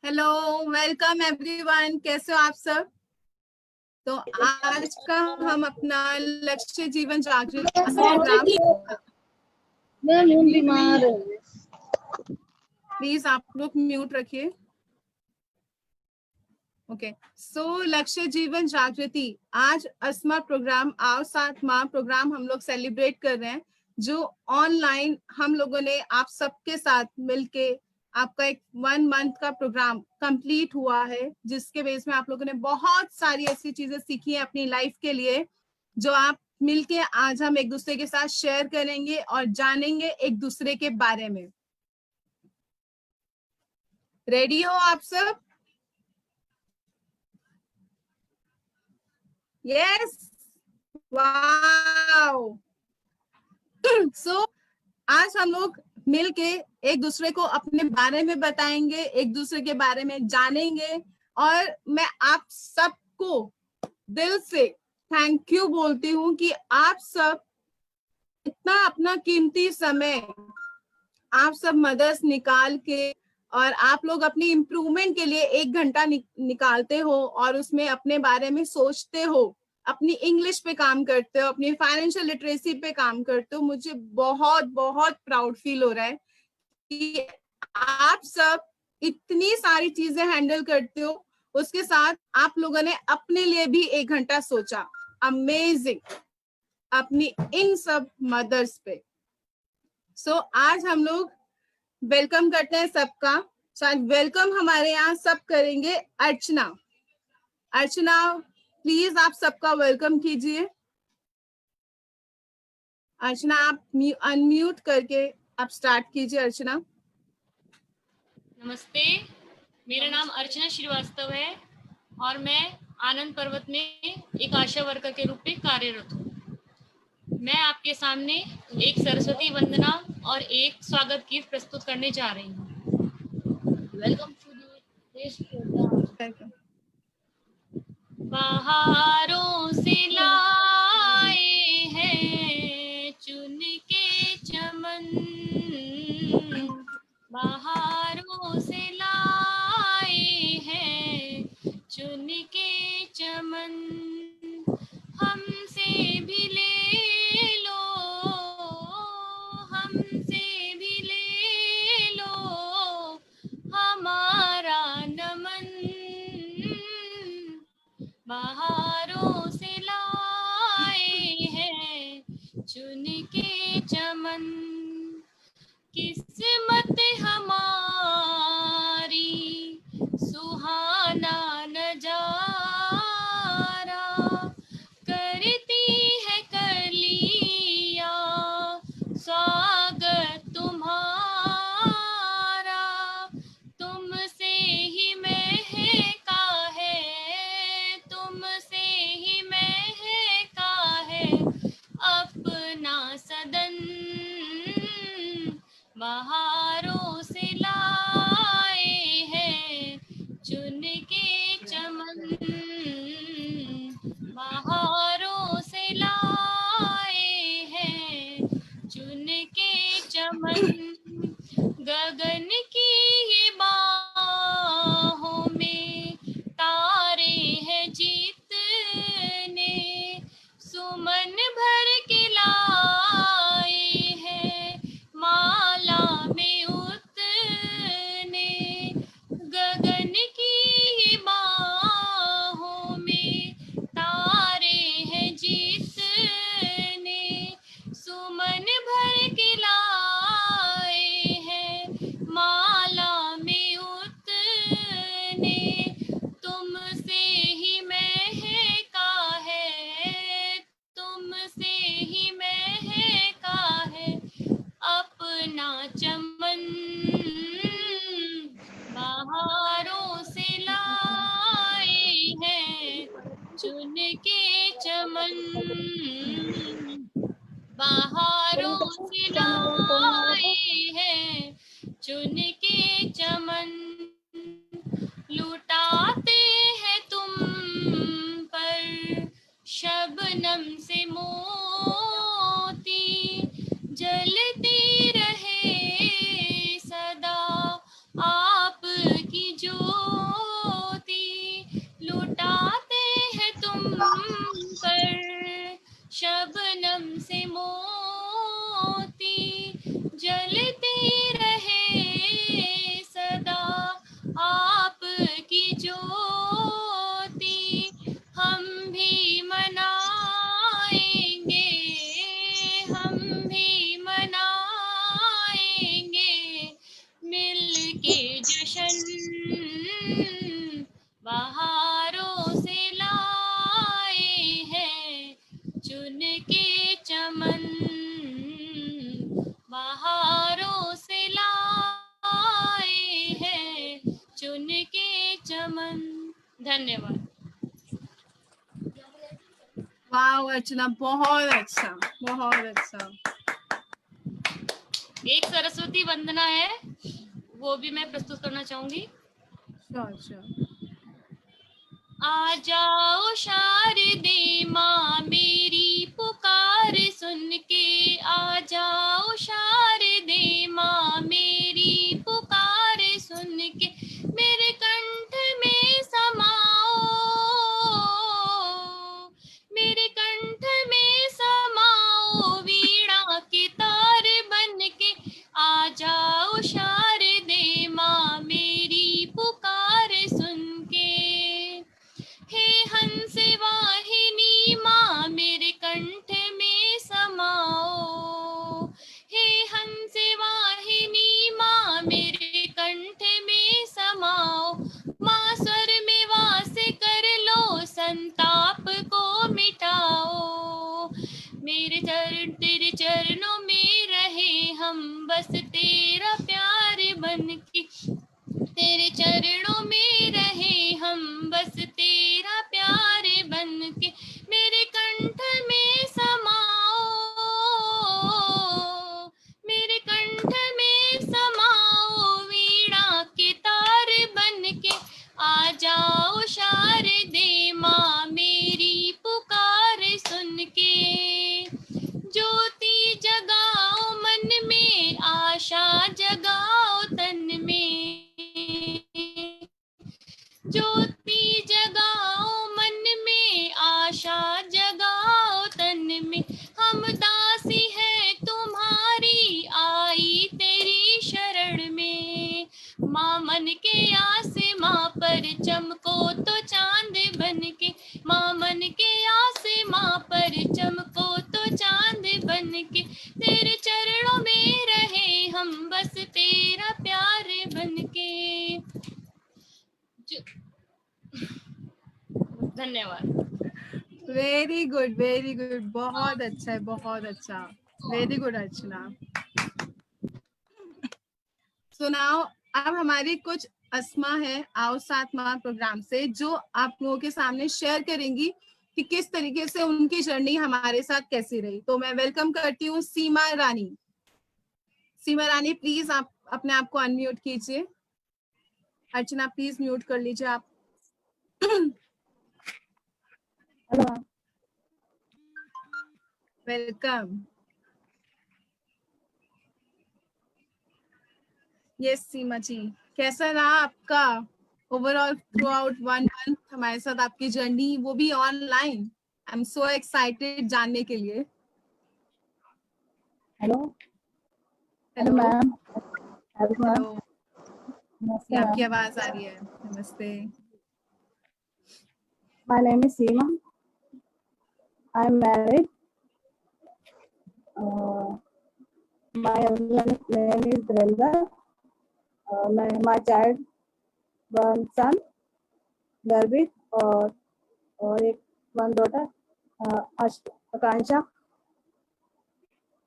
Hello, welcome everyone. कैसे हो आप सब? तो आज का हम अपना लक्ष्य जीवन जागृति प्रोग्राम, बीमार प्लीज आप लोग म्यूट रखिए। ओके, सो लक्ष्य जीवन जागृति आज अस्मा प्रोग्राम आओ साथ माँ प्रोग्राम हम लोग सेलिब्रेट कर रहे हैं, जो ऑनलाइन हम लोगों ने आप सबके साथ मिलके आपका एक 1 मंथ का प्रोग्राम कंप्लीट हुआ है, जिसके बेस में आप लोगों ने बहुत सारी ऐसी चीजें सीखी हैं अपनी लाइफ के लिए, जो आप मिलके आज हम एक दूसरे के साथ शेयर करेंगे और जानेंगे एक दूसरे के बारे में। रेडी हो आप सब? Yes, wow. सो आज हम लोग मिलके एक दूसरे को अपने बारे में बताएंगे, एक दूसरे के बारे में जानेंगे, और मैं आप सबको दिल से थैंक यू बोलती हूँ कि आप सब इतना अपना कीमती समय आप सब मदर्स निकाल के और आप लोग अपनी इम्प्रूवमेंट के लिए 1 घंटा निकालते हो और उसमें अपने बारे में सोचते हो, अपनी इंग्लिश पे काम करते हो, अपनी फाइनेंशियल लिटरेसी पे काम करते हो। मुझे बहुत बहुत प्राउड फील हो रहा है कि आप सब इतनी सारी चीजें हैंडल करते हो, उसके साथ आप लोगों ने अपने लिए भी 1 घंटा सोचा। अमेजिंग, अपनी इन सब मदर्स पे। सो आज हम लोग वेलकम करते हैं सबका। शायद वेलकम हमारे यहाँ सब करेंगे अर्चना। अर्चना प्लीज आप सबका वेलकम कीजिए। अर्चना आप अनम्यूट करके आप स्टार्ट कीजिए। अर्चना नमस्ते, मेरा नाम अर्चना श्रीवास्तव है और मैं आनंद पर्वत में एक आशा वर्कर के रूप में कार्यरत हूँ। मैं आपके सामने एक सरस्वती वंदना और एक स्वागत गीत प्रस्तुत करने जा रही हूँ। Welcome to this program. बहारों से लाए हैं चुन के चमन, बहारों से लाए हैं चुन के चमन, हमसे भी ले लो, हमसे भी ले लो हमारा नमन, बहारों से लाए हैं चुन के चमन, किस्मत हमारी सुहाना नजारा करती है कलियां स्वागत तुम्हारा, तुमसे ही महका है, तुमसे ही महका है अपना सदन, बहारों से लाए हैं चुन के चमन, बहारों से लाए हैं चुन के चमन, गगन की ये बाहों में तारे हैं जीतने, सुमन भर के लाए हैं माला में उतने, गगन की ये बाहों में तारे हैं जीतने, सुमन भर के लाए हैं माला में उतने, तुमसे ही महका है, तुमसे ही महका है अपना चमन, बहारों से लाए हैं चुन के चमन, बहारों से लाए हैं चुन के चमन, लुटाते हैं तुम पर शबनम से मोती, जलती रहे सदा आपकी ज्योति, जलती रहे सदा आपकी ज्योति, हम भी मनाएंगे, हम भी मनाएंगे मिलके जश्न, बहारों से लाए हैं चुन के चमन, बहारों से लाए हैं चुन के चमन। धन्यवाद। वाह अर्चना, बहुत अच्छा, बहुत अच्छा। एक सरस्वती वंदना है, वो भी मैं प्रस्तुत करना चाहूंगी। Sure sure. आ जाओ शारदे माँ मेरी पुकार सुन के, आ जाओ शारदे माँ मेरी पुकार सुन के, मेरे कंठ में समाओ, मेरे कंठ में समाओ वीणा के तार बन के, आ जाओ शारदे माँ मेरी पुकार सुन के। हे हंस वाहिनी माँ मेरे कंठ में समाओ, हे हंस वाहिनी माँ मेरे कंठ में समाओ, माँ स्वर में वास कर लो संताप को मिटाओ, मेरे चरण तेरे चरणों में रहे हम बस तेरा प्यार बन के, तेरे चरणों में रहे हम बस तेरा प्यार बन के, मेरे कंठ में समाओ, मेरे कंठ में समाओ वीणा के तार बन के, आ जाओ शारदे माँ मेरी पुकार सुन के, ज्योति जगाओ मन में आशा जगाओ तन में, ज्योति जगाओ मन में आशा जगाओ तन में, हम दासी है तुम्हारी आई तेरी शरण में, माँ मन के आसमां पर चमको तो चांद बन के, माँ मन के आसमां पर चमको तो चांद बन के, तेरे चरणों में रहे हम बस तेरा प्यार बन के। धन्यवाद। वेरी गुड, वेरी गुड, बहुत अच्छा है, बहुत अच्छा, वेरी गुड अर्चना। सुनाओ, अब हमारी कुछ अस्मा है आओ साथ माँ प्रोग्राम से, जो आप लोगों के सामने शेयर करेंगी कि किस तरीके से उनकी जर्नी हमारे साथ कैसी रही। तो मैं वेलकम करती हूँ सीमा रानी। सीमा रानी प्लीज आप अपने आप को अनम्यूट कीजिए। अर्चना प्लीज म्यूट कर लीजिए आप। Hello, welcome. यस सीमा जी, कैसा रहा आपका ओवरऑल थ्रू आउट 1 मंथ हमारे साथ आपकी जर्नी, वो भी online? I am so excited जानने के लिए। Hello, hello ma'am, hello ma'am, hello, नमस्ते आपकी मैम। आवाज आ रही है। नमस्ते। My name is Seema. I am married. My husband name is Dhirendra. My child, one son, Garvit, और एक one daughter, आकांक्षा।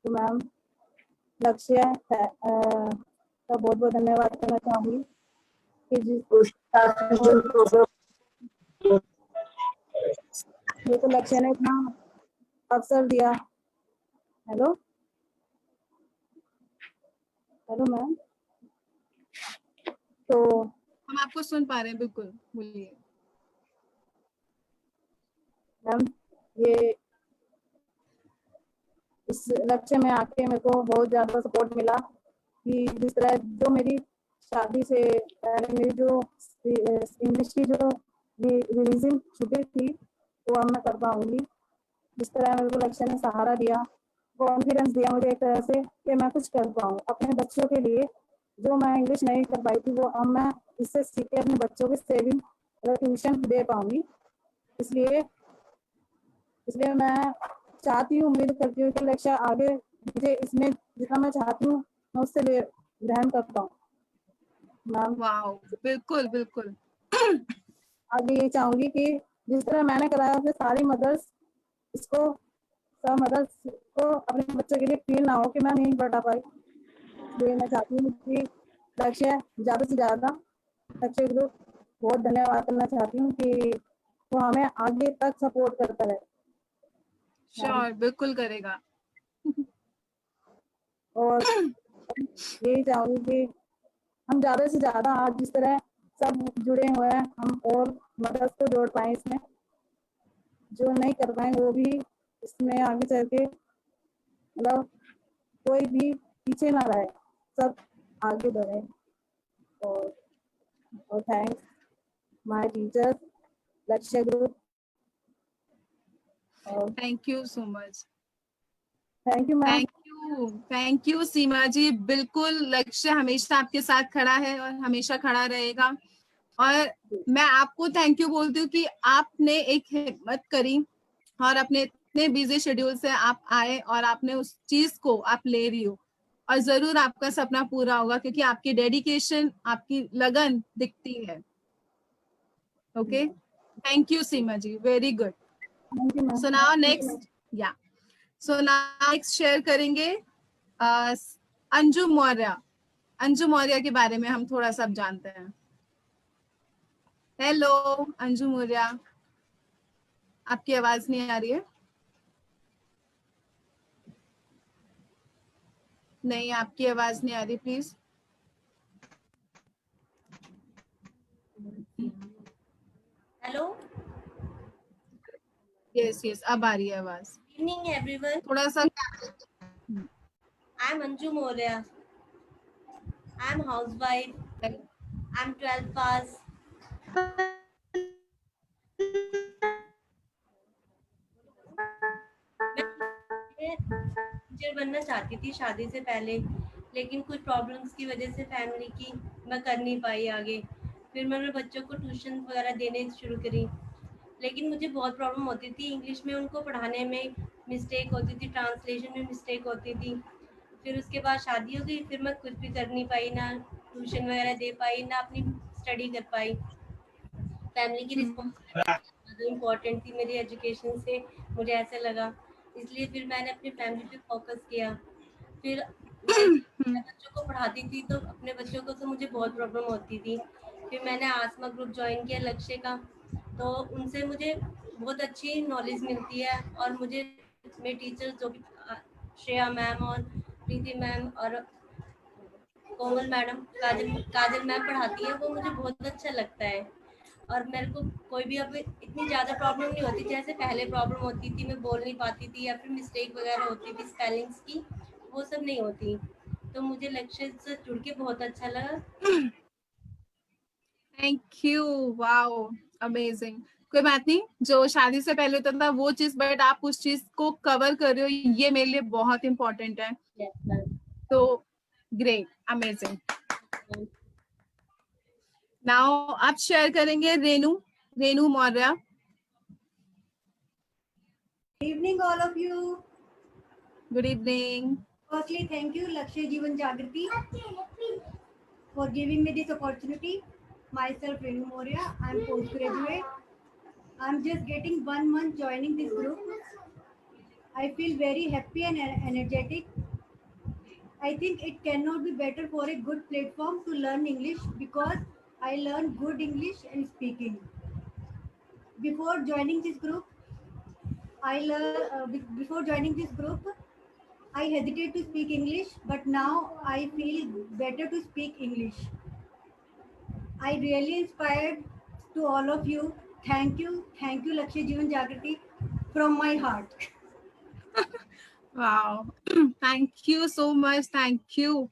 तो मैम लक्ष्य का बहुत बहुत धन्यवाद करना चाहूँगी कि तो लक्ष्य ने इतना अवसर दिया। हेलो हेलो मैम, तो हम आपको सुन पा रहे हैं, बिल्कुल बोलिए। मैम ये इस लक्ष्य में आके मेरे को बहुत ज्यादा सपोर्ट मिला कि जिस तरह जो मेरी शादी से पहले मेरी जो इंग्लिश की जो रिवीजन छुट्टी थी वो अब मैं कर पाऊंगी। जिस तरह मेरे को लक्ष्य ने सहारा दिया, कॉन्फिडेंस दिया मुझे एक तरह से कि मैं कुछ कर पाऊँ अपने बच्चों के लिए। जो मैं इंग्लिश नहीं कर पाई थी वो अब मैं इससे सीख के अपने बच्चों की सेविंग ट्यूशन दे पाऊंगी। इसलिए इसलिए मैं चाहती हूँ, उम्मीद करती हूँ कि लक्ष्य आगे मुझे इसमें जितना मैं चाहती हूँ मैं उससे ग्रहण कर पाऊँ। मैम वाओ, बिल्कुल बिल्कुल। आगे ये चाहूंगी कि जिस तरह मैंने कराया उससे सारी मदर्स इसको सब मदर्स को अपने बच्चों के लिए फील ना हो कि मैं नहीं पढ़ा पाई। इसलिए मैं चाहती हूँ कि लक्ष्य ज़्यादा से ज़्यादा लक्ष्य ग्रुप बहुत धन्यवाद करना चाहती हूँ कि वो हमें आगे तक सपोर्ट करता रहे। श्योर, बिल्कुल करेगा। और यही चाहूंगी कि हम ज़्यादा से ज़्यादा आज जिस तरह सब जुड़े हुए हैं हम और मदर्स को जोड़ पाए इसमें। जो नहीं कर पाए वो भी इसमें आगे चल के मतलब कोई भी पीछे ना रहे, सब आगे बढ़े। और thanks my teachers, Lakshya group. Thank you so much. Thank you ma'am. Thank you Seema ji. बिल्कुल, लक्ष्य हमेशा आपके साथ खड़ा है और हमेशा खड़ा रहेगा। और मैं आपको थैंक यू बोलती हूँ कि आपने एक हिम्मत करी और अपने इतने बिजी शेड्यूल से आप आए और आपने उस चीज को आप ले रही हो, और जरूर आपका सपना पूरा होगा क्योंकि आपकी डेडिकेशन, आपकी लगन दिखती है। Okay, thank you Seema ji, very good. Thank you ma'am. So now next, या सो नाउ नेक्स्ट शेयर करेंगे अंजू मौर्य। अंजू मौर्य के बारे में हम थोड़ा सा जानते हैं। हेलो अंजू मौर्य, आपकी आवाज नहीं आ रही है। नहीं, आपकी आवाज नहीं आ रही, प्लीज। Hello, यस यस, अब आ रही है आवाज। evening everyone. थोड़ा सा I'm Anju Moria. I'm housewife. I'm 12 pass. मैं टीचर बनना चाहती थी शादी से पहले, लेकिन कुछ प्रॉब्लम्स की वजह से फैमिली की मैं कर नहीं पाई आगे। फिर मैंने बच्चों को ट्यूशन वगैरह देने शुरू करी, लेकिन मुझे बहुत प्रॉब्लम होती थी इंग्लिश में, उनको पढ़ाने में मिस्टेक होती थी, ट्रांसलेशन में मिस्टेक होती थी। फिर उसके बाद शादी हो गई, फिर मैं कुछ भी कर नहीं पाई, ना ट्यूशन वगैरह दे पाई, ना अपनी स्टडी कर पाई। फैमिली की रिस्पॉन्सिबिलिटी इम्पोर्टेंट थी मेरी एजुकेशन से, मुझे ऐसा लगा। इसलिए फिर मैंने अपनी फैमिली पे फोकस किया। फिर मैं बच्चों को पढ़ाती थी तो अपने बच्चों को तो मुझे बहुत प्रॉब्लम होती थी। फिर मैंने आसमा ग्रुप ज्वाइन किया लक्ष्य का, तो उनसे मुझे बहुत अच्छी नॉलेज मिलती है। और मुझे मेरे टीचर जो भी श्रेया मैम और प्रीति मैम और कोमल मैडम, काजल मैम पढ़ाती है, वो मुझे बहुत अच्छा लगता है। और मेरे को कोई भी अब इतनी ज़्यादा प्रॉब्लम नहीं होती जैसे पहले प्रॉब्लम होती थी, मैं बोल नहीं पाती थी या फिर मिस्टेक वगैरह होती थी स्पेलिंग्स की, वो सब नहीं होती। तो मुझे लक्ष्य से जुड़ के बहुत अच्छा लगा। Thank you, wow, amazing. कोई बात नहीं, जो शादी से पहले होता था वो चीज, बट आप उस चीज को कवर कर रहे हो, ये मेरे लिए बहुत इंपॉर्टेंट है। तो ग्रेट, अमेजिंग। नाउ आप शेयर करेंगे Renu Maurya. Evening, all of you. Good evening. Firstly, thank you, Lakshya Jeevan Jagriti, for giving me this opportunity. Myself, Renu Moria. I'm postgraduate. I'm just getting 1 month joining this group. I feel very happy and energetic. I think it cannot be better for a good platform to learn English because I learn good English and speaking. Before joining this group, before joining this group, I hesitate to speak English, but now I feel better to speak English. I really inspired to all of you. Thank you, Lakshya Jeevan Jagriti, from my heart. Wow, thank you so much, thank you.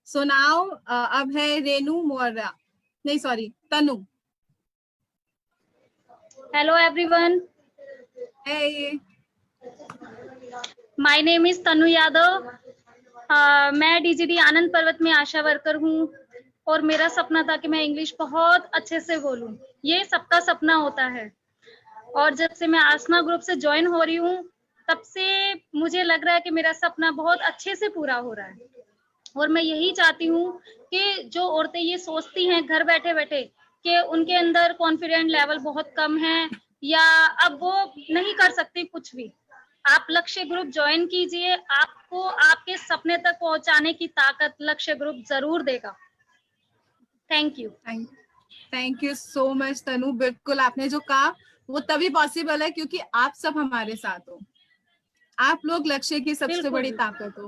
So now अब है रेनू मौर्य, नहीं sorry, Tanu. Hello everyone. Hey. My name is Tanu Yadav. मैं DGD आनंद पर्वत में आशा worker हूँ और मेरा सपना था कि मैं इंग्लिश बहुत अच्छे से बोलूँ। ये सबका सपना होता है और जब से मैं आसमा ग्रुप से ज्वाइन हो रही हूँ तब से मुझे लग रहा है कि मेरा सपना बहुत अच्छे से पूरा हो रहा है। और मैं यही चाहती हूँ कि जो औरतें ये सोचती हैं घर बैठे बैठे कि उनके अंदर कॉन्फिडेंट लेवल बहुत कम है या अब वो नहीं कर सकती कुछ भी, आप लक्ष्य ग्रुप ज्वाइन कीजिए। आपको आपके सपने तक पहुंचाने की ताकत लक्ष्य ग्रुप जरूर देगा। Thank you. Thank you so much Tanu. बिल्कुल आपने जो कहा वो तभी पॉसिबल है क्योंकि आप सब हमारे साथ हो। आप लोग लक्ष्य की सबसे बड़ी ताकत हो।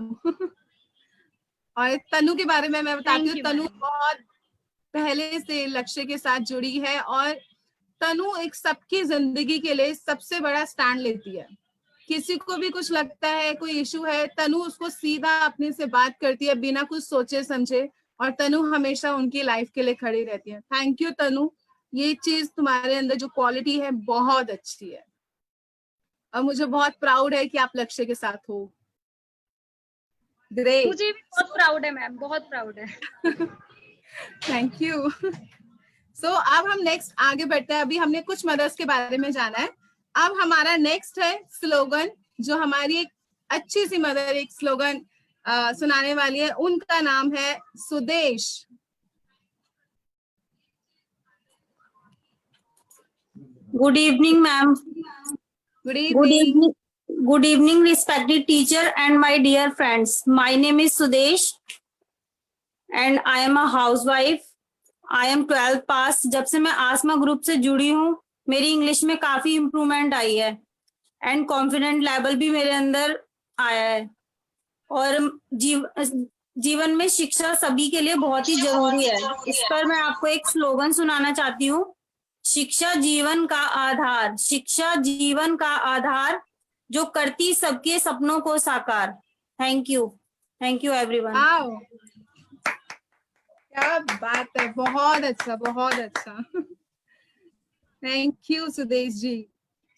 और तनु के बारे में मैं बताती हूँ, तनु बहुत पहले से लक्ष्य के साथ जुड़ी है और तनु एक सबकी जिंदगी के लिए सबसे बड़ा स्टैंड लेती है। किसी को भी कुछ लगता है, कोई इशू है, तनु उसको सीधा अपने से बात करती है बिना कुछ सोचे समझे, और तनु हमेशा उनकी लाइफ के लिए खड़ी रहती है। थैंक यू तनु, ये चीज तुम्हारे अंदर जो क्वालिटी है बहुत अच्छी है और मुझे बहुत प्राउड है कि आप लक्ष्य के साथ हो। ग्रेट। मुझे भी बहुत प्राउड है मैम, बहुत प्राउड है। Thank you. सो अब हम नेक्स्ट आगे बढ़ते हैं। अभी हमने कुछ मदर्स के बारे में जाना है। अब हमारा नेक्स्ट है स्लोगन, जो हमारी एक अच्छी सी मदर एक स्लोगन सुनाने वाली है। उनका नाम है Sudesh. Good evening ma'am. Good evening. Good evening, respected teacher and my dear friends. My name is Sudesh and I am a housewife. I am 12th pass. जब से मैं आसमा ग्रुप से जुड़ी हूँ मेरी इंग्लिश में काफी इम्प्रूवमेंट आई है एंड कॉन्फिडेंट लेवल भी मेरे अंदर आया है। और जीवन में शिक्षा सभी के लिए बहुत ही जरूरी है। इस पर मैं आपको एक स्लोगन सुनाना चाहती हूँ। शिक्षा जीवन का आधार, शिक्षा जीवन का आधार, जो करती सबके सपनों को साकार। Thank you everyone. क्या बात है, बहुत अच्छा, बहुत अच्छा। Thank you Sudesh ji.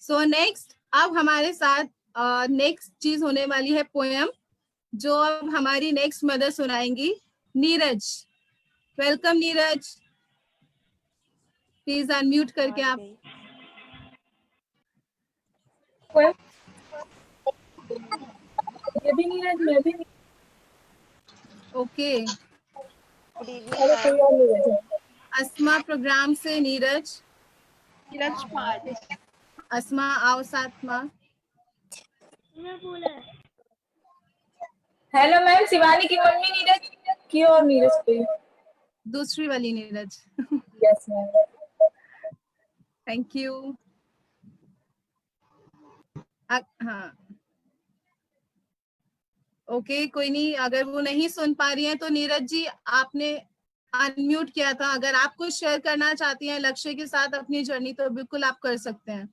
So next अब हमारे साथ नेक्स्ट चीज होने वाली है पोएम, जो अब हमारी नेक्स्ट मदर सुनाएंगी, Neeraj. Welcome Neeraj, please unmute करके आप। ये भी नीरज, मैं भी ओके। अस्मा प्रोग्राम से नीरज। अस्मा आओ साथ में। हेलो मैम, शिवानी की मम्मी नीरज की और नीरज पे दूसरी वाली Neeraj. Yes ma'am. Thank you. हाँ ओके, कोई नहीं, अगर वो नहीं सुन पा रही हैं तो नीरज जी आपने अनम्यूट किया था, अगर आप कुछ शेयर करना चाहती हैं लक्ष्य के साथ अपनी जर्नी तो बिल्कुल आप कर सकते हैं।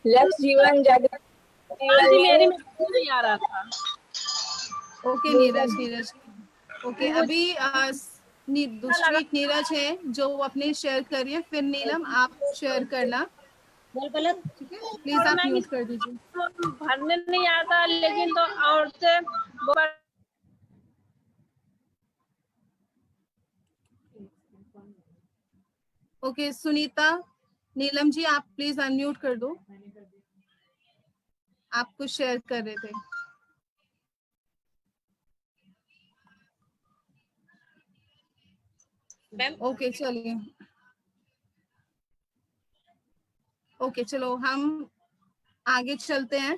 लक्ष्य जीवन जागृति मेरी में नहीं आ रहा था। ओके नीरज ओके, अभी दूसरी नीरज है जो अपने शेयर कर रही है, फिर नीलम आप शेयर करना। प्लीज आप म्यूट कर दीजिए। भरने नहीं आता लेकिन तो औरतें ओके सुनीता, नीलम जी आप प्लीज अनम्यूट कर दो, आप कुछ शेयर कर रहे थे। ओके चलिए, ओके चलो हम आगे चलते हैं।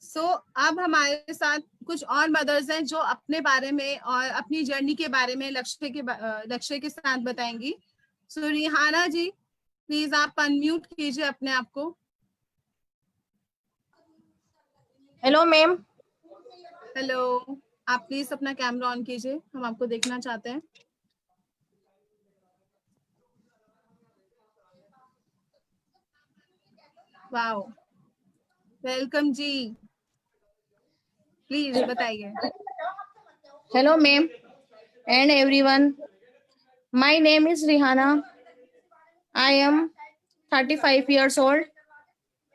सो अब हमारे साथ कुछ और मदर्स हैं जो अपने बारे में और अपनी जर्नी के बारे में लक्ष्य के साथ बताएंगी। सो रिहाना जी प्लीज आप अनम्यूट कीजिए अपने आप को। Hello ma'am. हेलो, आप प्लीज अपना कैमरा ऑन कीजिए, हम आपको देखना चाहते हैं। वाओ, वेलकम जी, प्लीज बताइए। Hello ma'am and everyone, My name is Rihanna. I am 35 years old.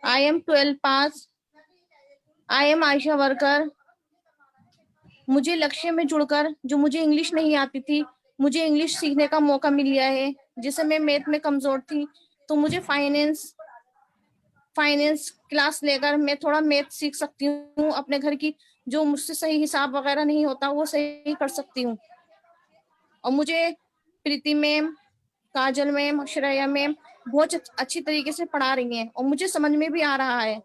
I am 12 pass. I am Asha worker. मुझे लक्ष्य में जुड़कर जो मुझे इंग्लिश नहीं आती थी, मुझे इंग्लिश सीखने का मौका मिल गया है. जैसे मैं मैथ में कमजोर थी, तो मुझे फाइनेंस क्लास लेकर मैं थोड़ा मैथ सीख सकती हूँ. अपने घर की जो मुझसे सही हिसाब वगैरह नहीं होता वो सही कर सकती हूँ. और मुझे प्रीति मैम, काजल मैम, श्रेया मैम बहुत अच्छी तरीके से पढ़ा रही हैं और मुझे समझ में भी आ रहा है.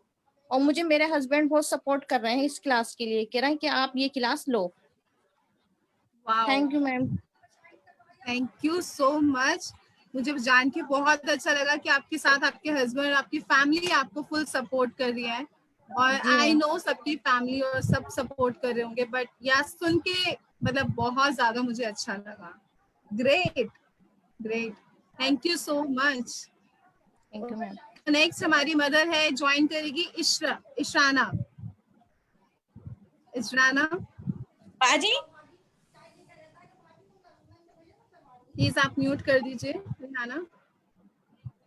और मुझे मेरे हस्बैंड बहुत सपोर्ट कर रहे हैं इस क्लास के लिए, कह रहे हैं कि आप ये class low. Wow, thank you ma'am. Thank you so much. मुझे जान के बहुत अच्छा लगा कि आपके साथ आपके हस्बैंड और आपकी फैमिली आपको फुल सपोर्ट कर रही है. और आई नो सबकी फैमिली और सब सपोर्ट कर रहे होंगे, बट यह सुन के मतलब बहुत ज्यादा मुझे अच्छा लगा. Great great, thank you so much. Thank you ma'am. Next हमारी मदर है, ज्वाइन करेगी इशराना. बाजी प्लीज आप म्यूट कर दीजिए Rihana.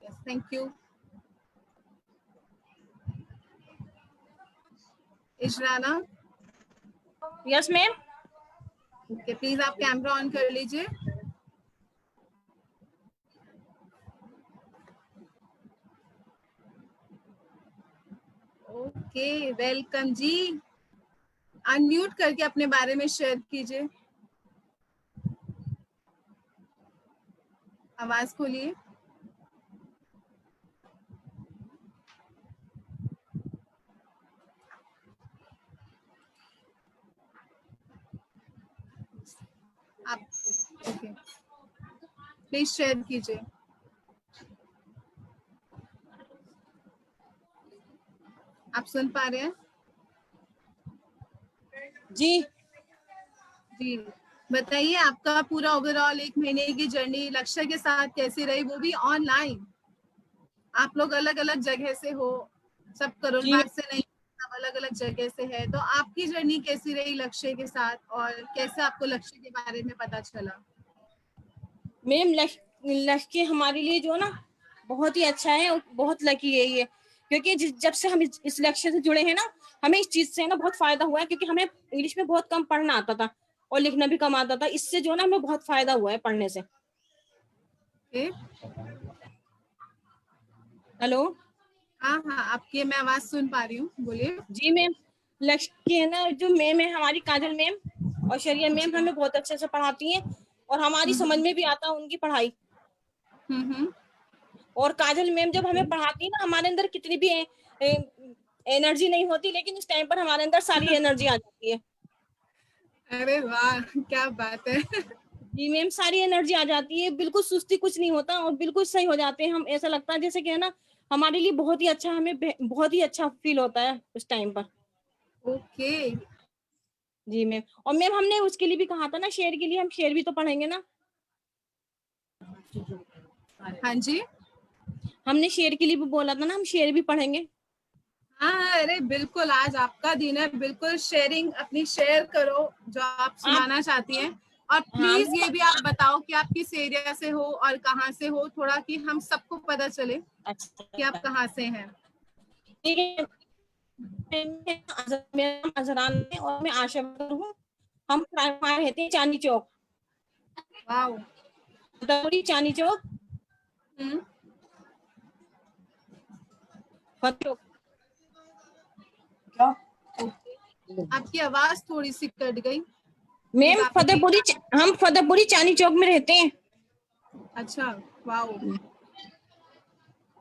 Yes, thank you. Ishrana, yes ma'am. Okay, please आप कैमरा ऑन कर लीजिए. ओके, वेलकम जी. अनम्यूट करके अपने बारे में शेयर कीजिए. आवाज खोलिए. आप ओके, प्लीज शेयर कीजिए. आप सुन पा रहे हैं? जी जी, बताइए आपका पूरा ओवरऑल 1 महीने की जर्नी लक्ष्य के साथ कैसी रही, वो भी ऑनलाइन. आप लोग अलग अलग जगह से हो, सब कोरोना से नहीं, सब अलग अलग जगह से है. तो आपकी जर्नी कैसी रही लक्ष्य के साथ, और कैसे आपको लक्ष्य के बारे में पता चला? मैम, लक्ष्य हमारे लिए जो ना बहुत ही अच्छा है और बहुत लकी है ये, क्योंकि जब से हम इस लक्ष्य से जुड़े हैं ना, हमें इस चीज से ना बहुत फायदा हुआ है, क्योंकि हमें इंग्लिश में बहुत कम पढ़ना आता था और लिखना भी कम आता था. इससे जो ना हमें बहुत फायदा हुआ है पढ़ने से. हेलो. हाँ हाँ, आपकी मैं आवाज सुन पा रही हूँ, बोलिए. जी मैम, लक्ष्य है ना, जो मैम है हमारी काजल मैम और शरिया मैम हमें बहुत अच्छे से पढ़ाती हैं और हमारी समझ में भी आता है उनकी पढ़ाई. और काजल मैम जब हमें पढ़ाती है ना, हमारे अंदर कितनी भी एनर्जी नहीं होती, लेकिन इस टाइम पर हमारे अंदर सारी एनर्जी आ जाती है. अरे वाह, क्या बात है. जी मैम, सारी एनर्जी आ जाती है, बिल्कुल सुस्ती कुछ नहीं होता और बिल्कुल सही हो जाते हैं हम. ऐसा लगता है जैसे कि है ना, हमारे लिए बहुत ही अच्छा, हमें बहुत ही अच्छा फील होता है उस टाइम पर. ओके. जी मैम. और मैम हमने उसके लिए भी कहा था ना, शेर के लिए, हम शेर भी तो पढ़ेंगे ना. हाँ जी, हमने शेर के लिए भी बोला था ना, हम शेर भी पढ़ेंगे. हाँ, अरे बिल्कुल, आज आपका दिन है, बिल्कुल शेयरिंग अपनी शेयर करो जो आप सुनाना चाहती हैं. और प्लीज ये भी आप बताओ कि आप किस एरिया से हो और कहाँ से हो, थोड़ा कि हम सबको पता चले कि आप कहाँ से हैं. ठीक है. मेरा नाम अजरान है और मैं आशा वर्कर हूँ. हम रहते हैं चांदी चौक. वाओ. चांदी चौक. क्या? आपकी आवाज थोड़ी सी कट गई. मैम हम फतेहपुरी चांदी चौक में रहते हैं. अच्छा, वाओ.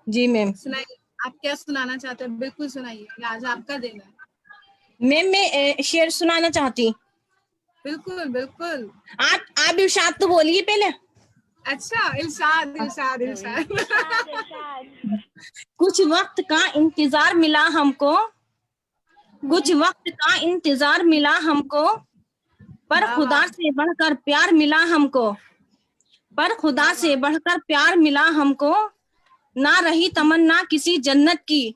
जी मैम. सुनाइए, आप क्या सुनाना चाहते हैं? बिल्कुल सुनाइए, आज आपका दिन है. मैम मैं शेर सुनाना चाहती. बिल्कुल बिल्कुल. आप इरशाद तो बोलिए पहले. अच्छा, इरशाद इरशाद इरशाद. कुछ वक्त का इंतजार मिला हमको, कुछ वक्त का इंतजार मिला हमको, पर खुदा से बढ़कर प्यार मिला हमको, पर खुदा से बढ़कर प्यार मिला हमको. ना रही तमन्ना किसी जन्नत की,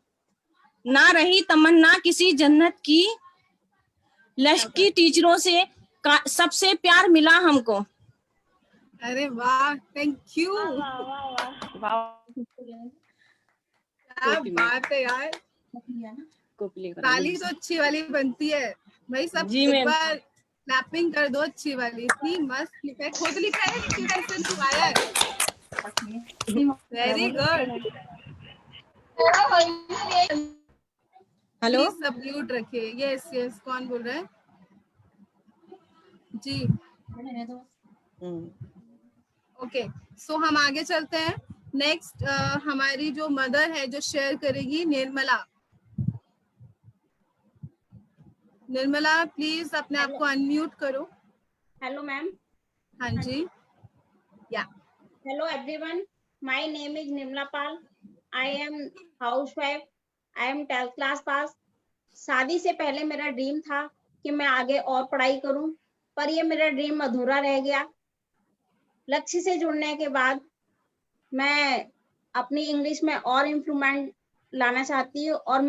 ना रही तमन्ना किसी जन्नत की, लश्की टीचरों से सबसे प्यार मिला हमको. अरे वाह, थैंक यू। क्या बात है यार, ताली तो अच्छी वाली बनती है भाई, सब जी एक मैम। बार क्लैपिंग कर दो अच्छी वाली। इतनी मस्त लिखा है, खुद लिखा है कि कैसे छुपाया है? Very good. हेलो, प्लीज सब म्यूट रखिए। यस यस, कौन बोल रहा है जी? ओके, सो हम आगे चलते हैं। नेक्स्ट हमारी जो मदर है जो शेयर करेगी, निर्मला। निर्मला प्लीज अपने आप को अनम्यूट करो। Hello, ma'am. हाँ जी, या Hello, everyone. My name is Nimla Pal. I am housewife. I am 12th class pass. शादी से पहले मेरा ड्रीम था कि मैं आगे और पढ़ाई करूं, पर ये मेरा ड्रीम अधूरा रह गया। लक्ष्य से जुड़ने के बाद मैं अपनी इंग्लिश में और इम्प्रूवमेंट लाना चाहती हूँ और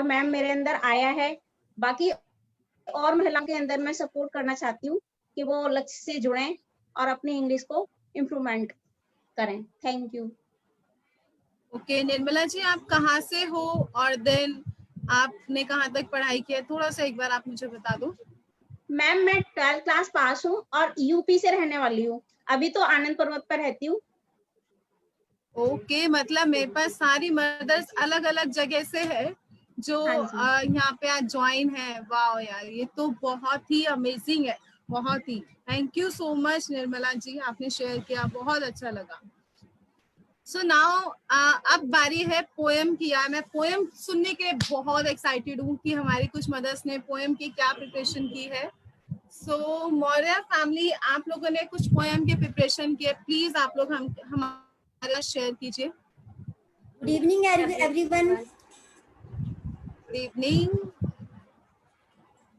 मैम मेरे अंदर आया है। बाकी और महिलाओं के अंदर मैं सपोर्ट करना चाहती हूँ कि वो लक्ष्य से जुड़ें और अपनी इंग्लिश को इम्प्रूवमेंट करें। Thank you. Okay Nirmala ji, आप कहाँ से हो और देन आपने कहाँ तक पढ़ाई की है, थोड़ा सा एक बार आप मुझे बता दो। मैम मैं 12th क्लास पास हूँ और यूपी से रहने वाली हूँ। अभी तो आनंद पर्वत पर रहती हूँ। ओके, मतलब मेरे पास सारी मदर्स अलग अलग जगह से है जो हाँ यहाँ पे आज ज्वाइन है। वाह यार, ये तो बहुत ही अमेजिंग है, बहुत ही। Thank you so much Nirmala ji, आपने शेयर किया, बहुत अच्छा लगा। सो नाउ अब बारी है पोएम की। यार मैं पोएम सुनने के लिए बहुत एक्साइटेड हूँ कि हमारी कुछ मदर्स ने पोएम की क्या प्रिपरेशन की है। सो मौर्य फैमिली, आप लोगों ने कुछ पोएम के प्रिपरेशन किए, प्लीज आप लोग हमारा शेयर कीजिए। Good evening, everyone. Good evening.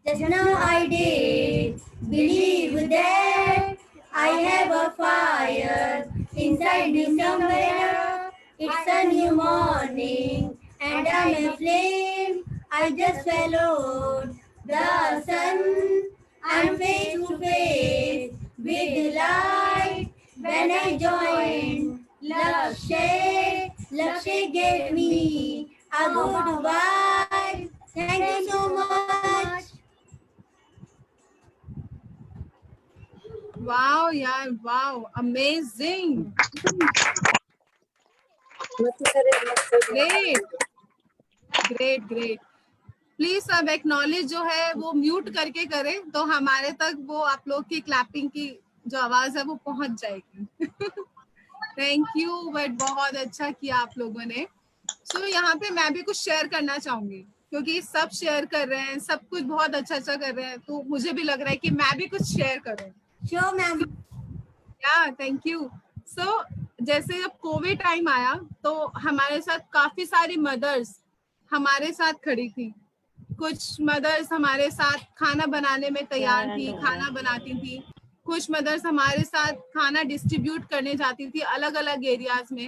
Just now I did believe that I have a fire inside me somewhere. It's a new morning and I'm a flame. I just followed the sun. I'm face to face with the light. When I joined Lakshay, Lakshay gave me a good vibe. Thank you so much. Wow यार, wow, amazing, great great great. Please सब acknowledge जो है वो mute करके करें तो हमारे तक वो आप लोग की क्लैपिंग की जो आवाज है वो पहुंच जाएगी। थैंक यू, बट बहुत अच्छा किया आप लोगों ने। सो यहाँ पे मैं भी कुछ शेयर करना चाहूंगी क्योंकि सब शेयर कर रहे हैं, सब कुछ बहुत अच्छा अच्छा कर रहे हैं, तो मुझे भी लग रहा है कि मैं भी कुछ शेयर करूँ। Sure, ma'am. या थैंक यू। सो जैसे जब कोविड टाइम आया तो हमारे साथ काफी सारी मदर्स हमारे साथ खड़ी थी। कुछ मदर्स हमारे साथ खाना बनाने में तैयार थी, खाना बनाती थी। कुछ मदर्स हमारे साथ खाना डिस्ट्रीब्यूट करने जाती थी अलग अलग एरियाज में।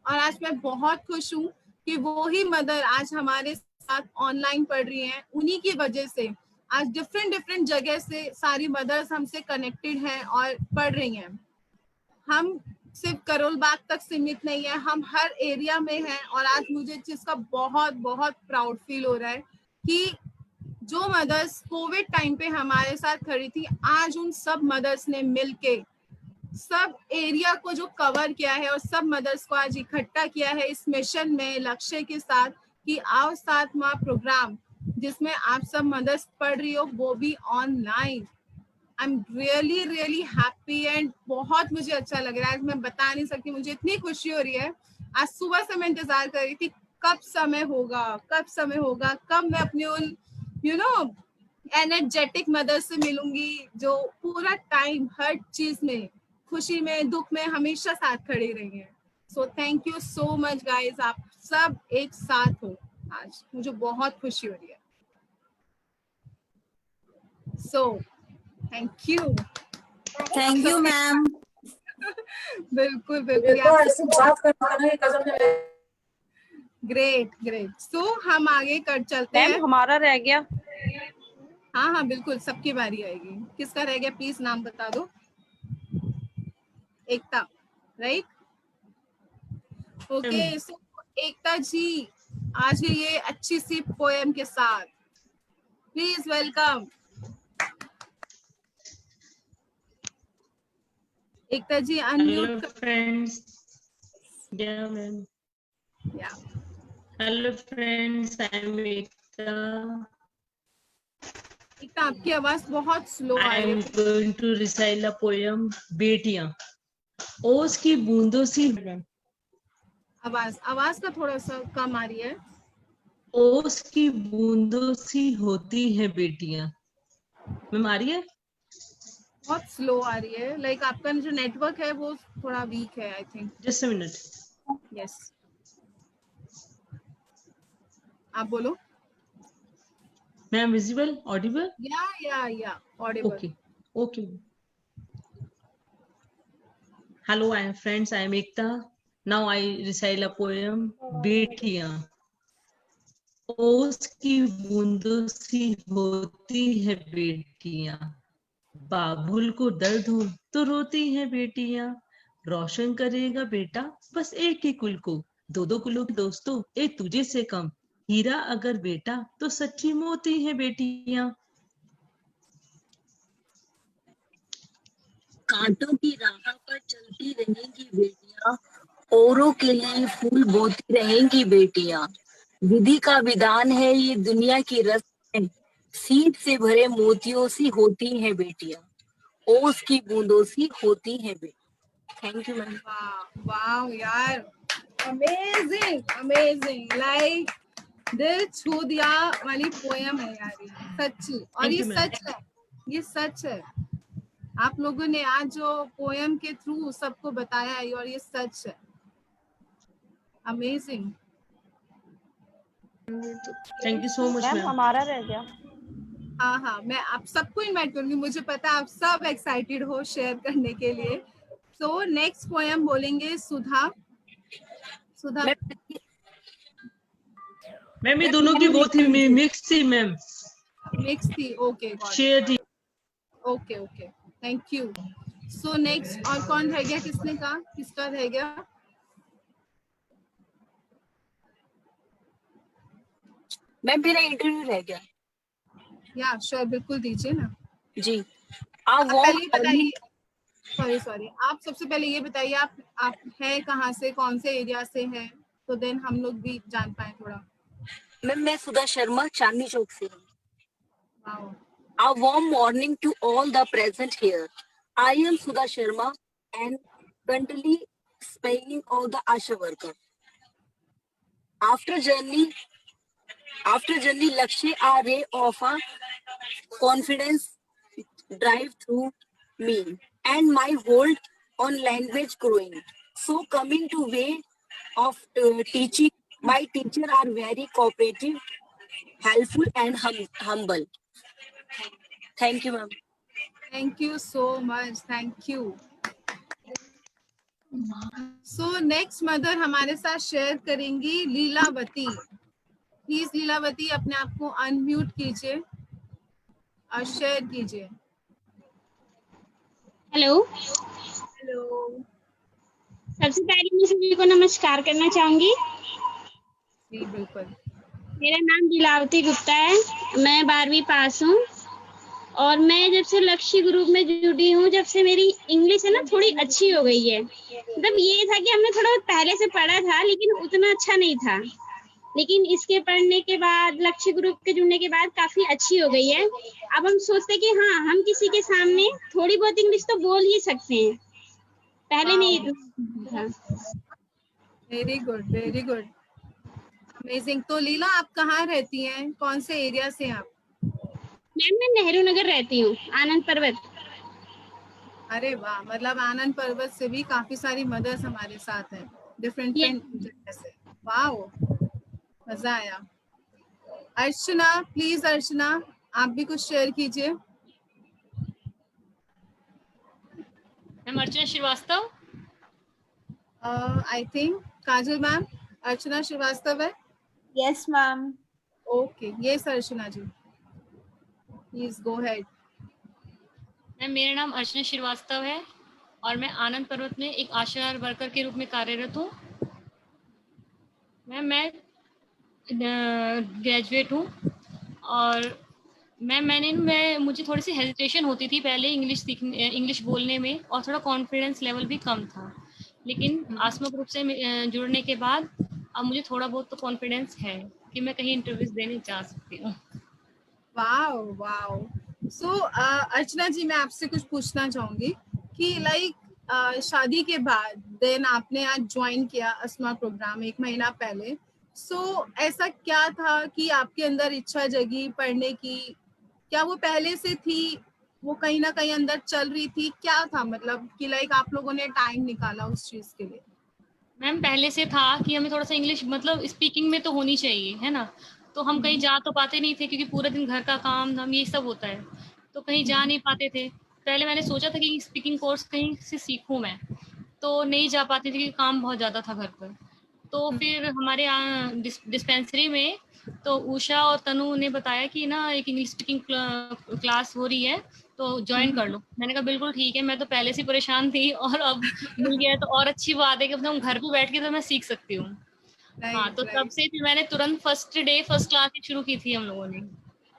और आज मैं बहुत खुश हूँ कि वो ही मदर आज हमारे साथ ऑनलाइन पढ़ रही हैं। उन्हीं की वजह से आज डिफरेंट जगह से सारी मदर्स हमसे कनेक्टेड हैं और पढ़ रही हैं। हम सिर्फ करोल बाग तक सीमित नहीं है, हम हर एरिया में हैं। और आज मुझे इस चीज का बहुत बहुत प्राउड फील हो रहा है कि जो मदर्स कोविड टाइम पे हमारे साथ खड़ी थी, आज उन सब मदर्स ने मिलके सब एरिया को जो कवर किया है और सब मदर्स को आज इकट्ठा किया है इस मिशन में, लक्ष्य के साथ कि आओ साथ माँ प्रोग्राम जिसमें आप सब मदर्स पढ़ रही हो, वो भी online. I am really really happy and बहुत मुझे अच्छा लग रहा है। मैं बता नहीं सकती, मुझे इतनी खुशी हो रही है। आज सुबह से मैं इंतजार कर रही थी कब समय होगा, कब समय होगा, कब मैं अपनी उन एनर्जेटिक मदर से मिलूंगी जो पूरा टाइम हर चीज में, खुशी में, दुख में हमेशा साथ खड़ी रही है। So thank you so much guys, आप सब एक साथ हो आज, मुझे बहुत खुशी हो रही है। So thank you ma'am. बिल्कुल ग्रेट ग्रेट। सो हम आगे कर चलते हैं। मैम हमारा रह गया। हाँ हाँ बिल्कुल, सबकी बारी आएगी। किसका रह गया प्लीज नाम बता दो। एकता, राइट? ओके, सो एकता जी आ जाइए अच्छी सी पोएम के साथ, please welcome. Ekta ji unmute Hello friends. Yeah, ma'am. या Hello friends. I am Ekta. एकता आपकी आवाज बहुत स्लो आ I रही am है। going to recite a poem. बेटियां। ओस की बूंदों सी आवाज का थोड़ा सा कम आ रही है। ओस की बूंदों सी होती है बेटियां। मैम आ रही है? बहुत स्लो आ रही है, लाइक आपका जो नेटवर्क है वो थोड़ा वीक है, I think. Just a minute. Yes, आप बोलो। Ma'am, visible, audible? या Audible. Okay. Okay. Hello, I am friends. I am Ekta. Now I recite a poem. बेटियां। ओस की बूंदों सी होती है बेटियां, बाबुल को दर्द हो तो रोती है बेटियां, रोशन करेगा बेटा बस एक ही कुल को, दो दो कुलों की दोस्तों एक तुझे से कम, हीरा अगर बेटा तो सच्ची मोती है बेटियां। कांटों की राह पर चलती रहेंगी बेटियां, औरों के लिए फूल बोती रहेंगी बेटियां, विधि का विधान है ये दुनिया की रस्में, सीप से भरे मोतियों सी होती हैं बेटियां, ओस की बूंदों सी होती हैं बेटियां। Thank you ma'am. वाह यार, अमेजिंग अमेजिंग, लाइक दिल छू दिया वाली पोयम है यार ये, सच्ची। और Thank ये you, ma'am. सच है, ये सच है। आप लोगों ने आज जो पोयम के थ्रू सबको बताया है और ये सच है। Amazing. Thank you so much, ma'am ma'am. हमारा रह गया। हाँ, मैं आप सबको इनवाइट करूंगी, मुझे पता है आप सब एक्साइटेड हो शेयर करने के लिए। सो नेक्स्ट पोयम बोलेंगे सुधा। सुधा मैम ये दोनों की वो थी, मिक्स थी मैम, मिक्स थी। ओके शेयर थी। Okay okay, thank you. So next और कौन रह गया, किसने कहा, किसका रह गया? मैम मेरा इंटरव्यू रह गया। या श्योर, बिल्कुल दीजिए ना जी। आप पहले बताइए, सॉरी आप सबसे पहले ये बताइए आप है कहाँ से, कौन से एरिया से हैं, तो देन हम लोग भी जान पाए थोड़ा। मैम मैं सुधा शर्मा चांदनी चौक से हूँ। Wow. A warm morning to all the present here. I am Sudha Sharma and currently speaking of the Asha worker. After journey, Lakshya a ray of a confidence drive through me and my hold on language growing. So coming to way of teaching, my teacher are very cooperative, helpful and humble. Thank you, ma'am. Thank you so much, thank you. So next mother हमारे साथ share करेंगी Lilavati. Please Lilavati अपने आप को unmute कीजिए और share कीजिए। Hello. Hello. सबसे पहले मैं सभी को नमस्कार करना चाहूंगी। जी बिल्कुल। मेरा नाम लीलावती गुप्ता है, मैं 12वीं पास हूँ और मैं जब से लक्ष्य ग्रुप में जुड़ी हूँ, जब से मेरी इंग्लिश है ना थोड़ी अच्छी हो गई है। मतलब ये था कि हमने थोड़ा पहले से पढ़ा था लेकिन उतना अच्छा नहीं था, लेकिन इसके पढ़ने के बाद, लक्ष्य ग्रुप के जुड़ने के बाद काफी अच्छी हो गई है। अब हम सोचते कि हाँ, हम किसी के सामने थोड़ी बहुत इंग्लिश तो बोल ही सकते हैं, पहले नहीं था। Very good, very good, amazing. तो लीला आप कहाँ रहती हैं, कौन से एरिया से आप? मैम मैं नेहरू नगर रहती हूँ, आनंद पर्वत। अरे वाह, मतलब आनंद पर्वत से भी काफी सारी मदर्स हमारे साथ हैं, डिफरेंट जगह से। वाह, मजा आया। अर्चना, प्लीज अर्चना आप भी कुछ शेयर कीजिए। Ma'am Archana Srivastava. I think Kajal ma'am, Archana Srivastava है। Yes ma'am. Okay, yes Archana ji, please go ahead. Ma'am मेरा नाम अर्चना श्रीवास्तव है और मैं आनंद पर्वत में एक आशा वर्कर के रूप में कार्यरत हूँ। मैं ग्रेजुएट हूँ और मैं मुझे थोड़ी सी हेजिटेशन होती थी पहले इंग्लिश बोलने में, और थोड़ा कॉन्फिडेंस लेवल भी कम था, लेकिन आसमा ग्रुप से जुड़ने के बाद अब मुझे थोड़ा बहुत तो कॉन्फिडेंस है कि मैं कहीं इंटरव्यूज देने जा सकती हूँ। Wow wow. सो अर्चना जी, मैं आपसे कुछ पूछना चाहूंगी कि लाइक शादी के बाद देन आपने आज ज्वाइन किया अस्मा प्रोग्राम 1 महीना पहले। सो ऐसा क्या था कि आपके अंदर इच्छा जगी पढ़ने की? क्या वो पहले से थी, वो कहीं ना कहीं अंदर चल रही थी? क्या था मतलब कि लाइक आप लोगों ने टाइम निकाला उस चीज के लिए? मैम पहले से था कि हमें थोड़ा सा इंग्लिश मतलब स्पीकिंग में तो होनी चाहिए, है ना। तो हम कहीं जा तो पाते नहीं थे क्योंकि पूरा दिन घर का काम धाम ये सब होता है, तो कहीं जा नहीं पाते थे। पहले मैंने सोचा था कि स्पीकिंग कोर्स कहीं से सीखूं मैं, तो नहीं जा पाती थी क्योंकि काम बहुत ज़्यादा था घर पर। तो फिर हमारे यहाँ डिस्पेंसरी में तो उषा और तनु ने बताया कि ना एक इंग्लिश स्पीकिंग क्लास हो रही है, तो ज्वाइन कर लो। मैंने कहा बिल्कुल ठीक है, मैं तो पहले से परेशान थी और अब मिल गया तो और अच्छी बात है कि मतलब घर पे बैठ के तो मैं सीख सकती हूँ। हाँ, तो तब से फिर मैंने तुरंत फर्स्ट क्लास ही शुरू की थी हम लोगों ने।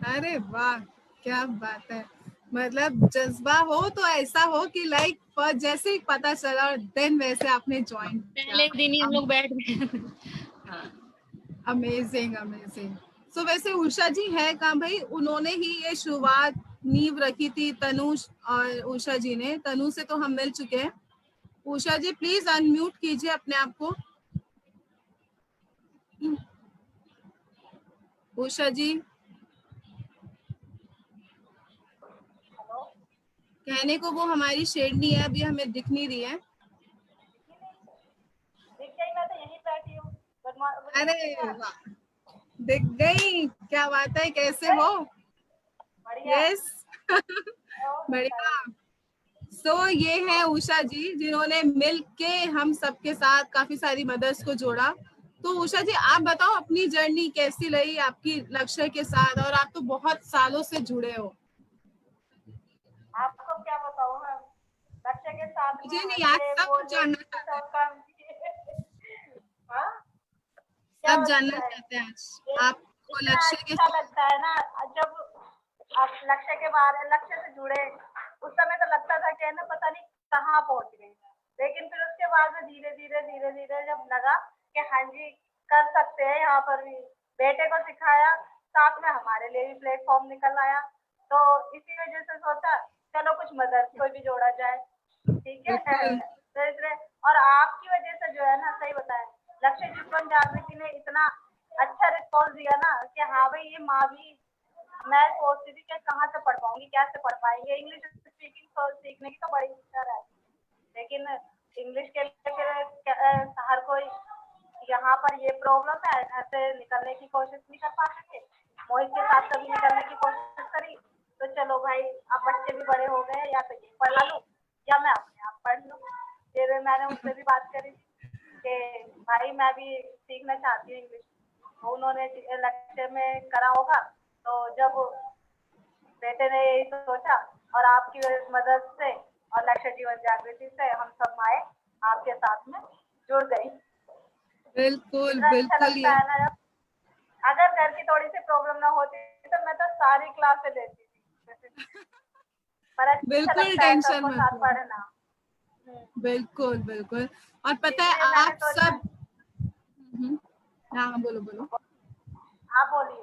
अरे वाह, क्या बात है। मतलब जज्बा हो तो ऐसा हो कि लाइक जैसे ही पता चला और देन वैसे आपने ज्वाइन पहले दिन ही हम लोग बैठ गए। Amazing amazing. सो वैसे उषा जी है कहाँ भाई? उन्होंने ही ये शुरुआत नींव रखी थी, तनुष और उषा जी ने। तनु से तो हम मिल चुके हैं। उषा जी प्लीज अनम्यूट कीजिए अपने आप को। उषा जी, कहने को वो हमारी शेरनी है, अभी हमें दिख नहीं रही है। मैं तो यहीं बैठी हूँ। अरे वाह, दिख गई, क्या बात है, कैसे हो? यस बढ़िया। सो ये है उषा जी जिन्होंने मिल के हम सबके साथ काफी सारी मदर्स को जोड़ा। तो उषा जी आप बताओ अपनी जर्नी कैसी रही आपकी लक्ष्य के साथ, और आप तो बहुत सालों से जुड़े हो। आपको क्या बताऊँ मैं, लक्ष्य के साथ में मुझे नहीं, आज सब जानना चाहते हैं। सब जानना चाहते हैं आज आपको लक्ष्य के अच्छा लगता है ना जब आप लक्ष्य से जुड़े। उस समय तो लगता था कि ना पता नहीं कहाँ पहुंच गए, लेकिन फिर उसके बाद में धीरे धीरे जब लगा कि हाँ जी कर सकते हैं, यहाँ पर भी बेटे को सिखाया, साथ में हमारे लिए भी प्लेटफॉर्म निकल आया, तो इसी वजह से सोचा चलो कुछ मदर्स को भी जोड़ा जाए। ठीक है तो और आपकी वजह से जो है ना, सही बताएं, लक्ष्य जीवन जागृति ने इतना अच्छा रिस्पॉन्स दिया ना कि हाँ भाई ये माँ भी, मैं सोचती थी कि कहाँ से पढ़ पाऊंगी, कैसे पढ़ पाएंगे। इंग्लिश स्पीकिंग सीखने की तो बड़ी इच्छा है, लेकिन इंग्लिश के लिए हर कोई यहाँ पर ये प्रॉब्लम है, घर से निकलने की कोशिश नहीं कर पाते थे। मोहित के साथ कभी निकलने की कोशिश करी तो चलो भाई अब बच्चे भी बड़े हो गए, या तो ये पढ़ा लूं या मैं अपने आप पढ़ लूं। फिर मैंने उनसे भी बात करी कि भाई मैं भी सीखना चाहती हूँ इंग्लिश। उन्होंने लेक्चर में करा होगा, तो जब बेटे ने यही सोचा और आपकी मदद से और लक्ष्य जीवन जागृति से हम सब माए आपके साथ में जुड़ गई। बिल्कुल अच्छा लगता है ना, अगर घर की थोड़ी सी प्रॉब्लम ना होती तो मैं तो सारी क्लासें लेती थी। पर बिल्कुल टेंशन मत साथ पढ़ना। बिल्कुल बिल्कुल। और पता है आप सब, हाँ बोलो। आप बोलिए।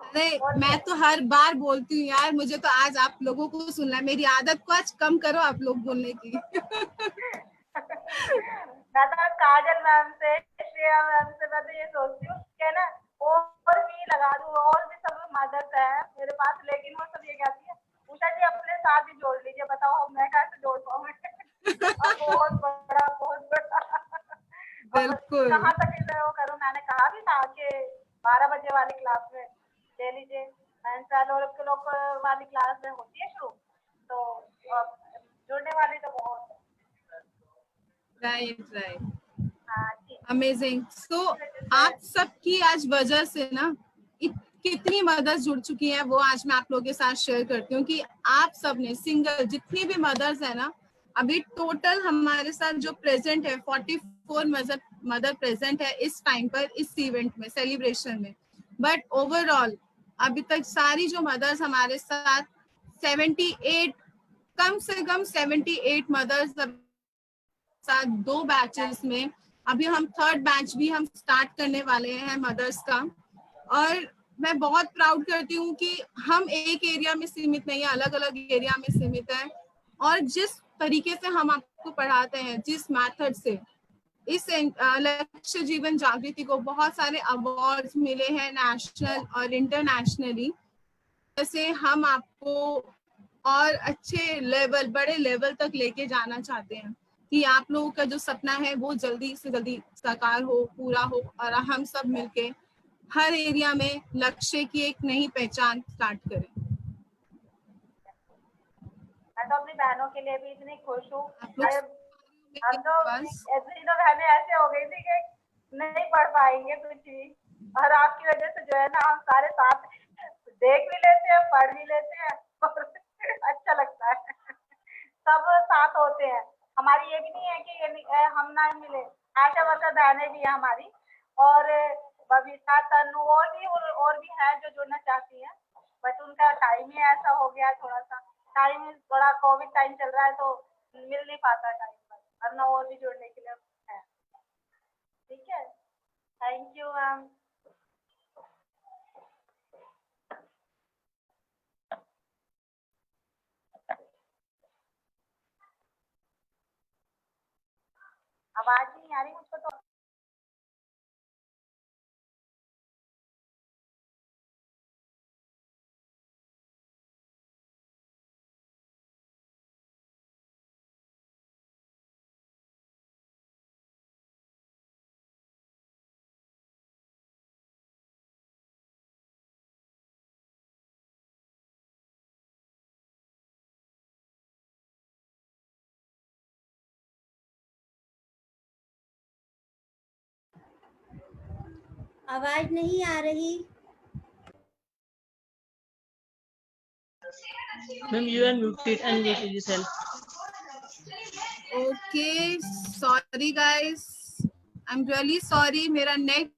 अरे मैं तो हर बार बोलती हूँ यार, मुझे तो आज आप लोगों को सुनना है। मेरी आदत को आज कम करो आप लोग बोलने की। मैं तो काजल मैम से, श्रेया मैम से मैं तो ये सोचती हूँ कि ना और भी लगा दूँ, और भी सब मदद है मेरे पास, लेकिन वो सब ये कहती है उषा जी अपने साथ ही जोड़ लीजिए, बताओ मैं कैसे जोड़ पाऊँ। बहुत बड़ा बिल्कुल कहाँ तक वो करूँ। मैंने कहा भी था कि 12 बजे वाली क्लास में ले लीजिए, लोग वाली क्लास में होती है शुरू, तो जुड़ने वाली तो बहुत। Right amazing. सो आप सबकी आज वजह से ना कितनी मदर्स जुड़ चुकी हैं वो आज मैं आप लोगों के साथ शेयर करती हूँ कि आप सब ने सिंगल जितनी भी मदर्स है ना, अभी टोटल हमारे साथ जो प्रेजेंट है 44 मदर प्रेजेंट है इस टाइम पर इस इवेंट में, सेलिब्रेशन में। बट ओवरऑल अभी तक सारी जो मदर्स हमारे साथ 78, कम से कम 78 मदर्स साथ 2 बैचेस में। अभी हम 3rd बैच भी हम स्टार्ट करने वाले हैं मदर्स का। और मैं बहुत प्राउड करती हूँ कि हम एक एरिया में सीमित नहीं है, अलग अलग एरिया में सीमित है। और जिस तरीके से हम आपको पढ़ाते हैं, जिस मेथड से, इस लक्ष्य जीवन जागृति को बहुत सारे अवार्ड्स मिले हैं नेशनल और इंटरनेशनली। जैसे हम आपको और अच्छे लेवल, बड़े लेवल तक लेके जाना चाहते हैं कि आप लोगों का जो सपना है वो जल्दी से जल्दी साकार हो, पूरा हो, और हम सब मिलके हर एरिया में लक्ष्य की एक नई पहचान स्टार्ट करें। मैं तो अपनी बहनों के लिए भी इतनी खुश हूँ। हम तो तीनों बहनें ऐसे हो गई थी कि नहीं पढ़ पाएंगे कुछ भी, और आपकी वजह से जो है ना हम सारे साथ देख भी लेते हैं, पढ़ भी लेते हैं और अच्छा लगता है। सब साथ होते हैं। हमारी ये भी नहीं है कि हम ना मिले। आशा वर्कर बहनें भी है हमारी, और बबीता, तनु और भी हैं जो जुड़ना चाहती हैं, बट उनका टाइम ही ऐसा हो गया। थोड़ा कोविड टाइम चल रहा है तो मिल नहीं पाता टाइम पर, वरना और भी जुड़ने के लिए है। ठीक है, थैंक यू मैम। आवाज नहीं आ रही मुझको तो। आवाज नहीं आ रही। Ma'am, you are muted. Unmute yourself. Okay, sorry guys, I'm really sorry, मेरा नेट